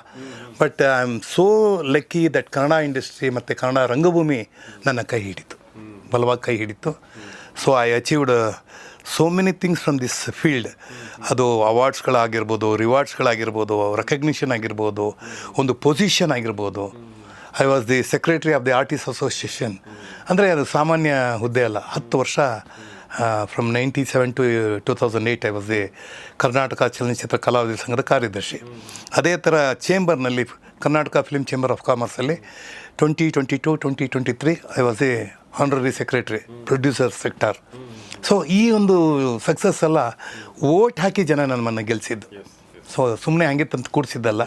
But I am so lucky that Kannada industry ಮತ್ತು ಕನ್ನಡ ರಂಗಭೂಮಿ ನನ್ನ ಕೈ ಹಿಡಿತು, ಬಲವಾಗಿ ಕೈ ಹಿಡಿತು. So I achieved so many things from this field. ಅದು ಅವಾರ್ಡ್ಸ್ಗಳಾಗಿರ್ಬೋದು, ರಿವಾರ್ಡ್ಸ್ಗಳಾಗಿರ್ಬೋದು, ರೆಕಗ್ನಿಷನ್ ಆಗಿರ್ಬೋದು, ಒಂದು ಪೊಸಿಷನ್ ಆಗಿರ್ಬೋದು. I was the secretary of the artist association. ಅಂದರೆ ಅದು ಸಾಮಾನ್ಯ ಹುದ್ದೆ ಅಲ್ಲ. 10 ವರ್ಷ from 97 to 2008 I was the Karnataka ಚಲನಚಿತ್ರ ಕಲಾವಿದರ ಸಂಘದ ಕಾರ್ಯದರ್ಶಿ. ಅದೇ ಥರ ಚೇಂಬರ್ನಲ್ಲಿ ಕರ್ನಾಟಕ ಫಿಲ್ಮ್ ಚೇಂಬರ್ ಆಫ್ ಕಾಮರ್ಸಲ್ಲಿ 2022, 2023 I was the honorary secretary, producer sector. So ಈ ಒಂದು ಸಕ್ಸಸ್ ಎಲ್ಲ ಓಟ್ ಹಾಕಿ ಜನ ನಮ್ಮನ್ನು ಗೆಲ್ಲಿಸಿದ್ದು. ಸೊ ಸುಮ್ಮನೆ ಹಂಗೆ ತಂದು ಕೂಡಿಸಿದ್ದಲ್ಲ.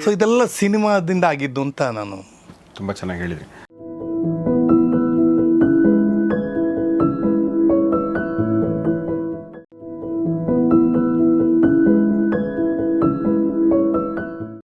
ಸೊ ಇದೆಲ್ಲ ಸಿನಿಮಾದಿಂದ ಆಗಿದ್ದು ಅಂತ ನಾನು ತುಂಬ ಚೆನ್ನಾಗಿ ಹೇಳಿದ್ರಿ.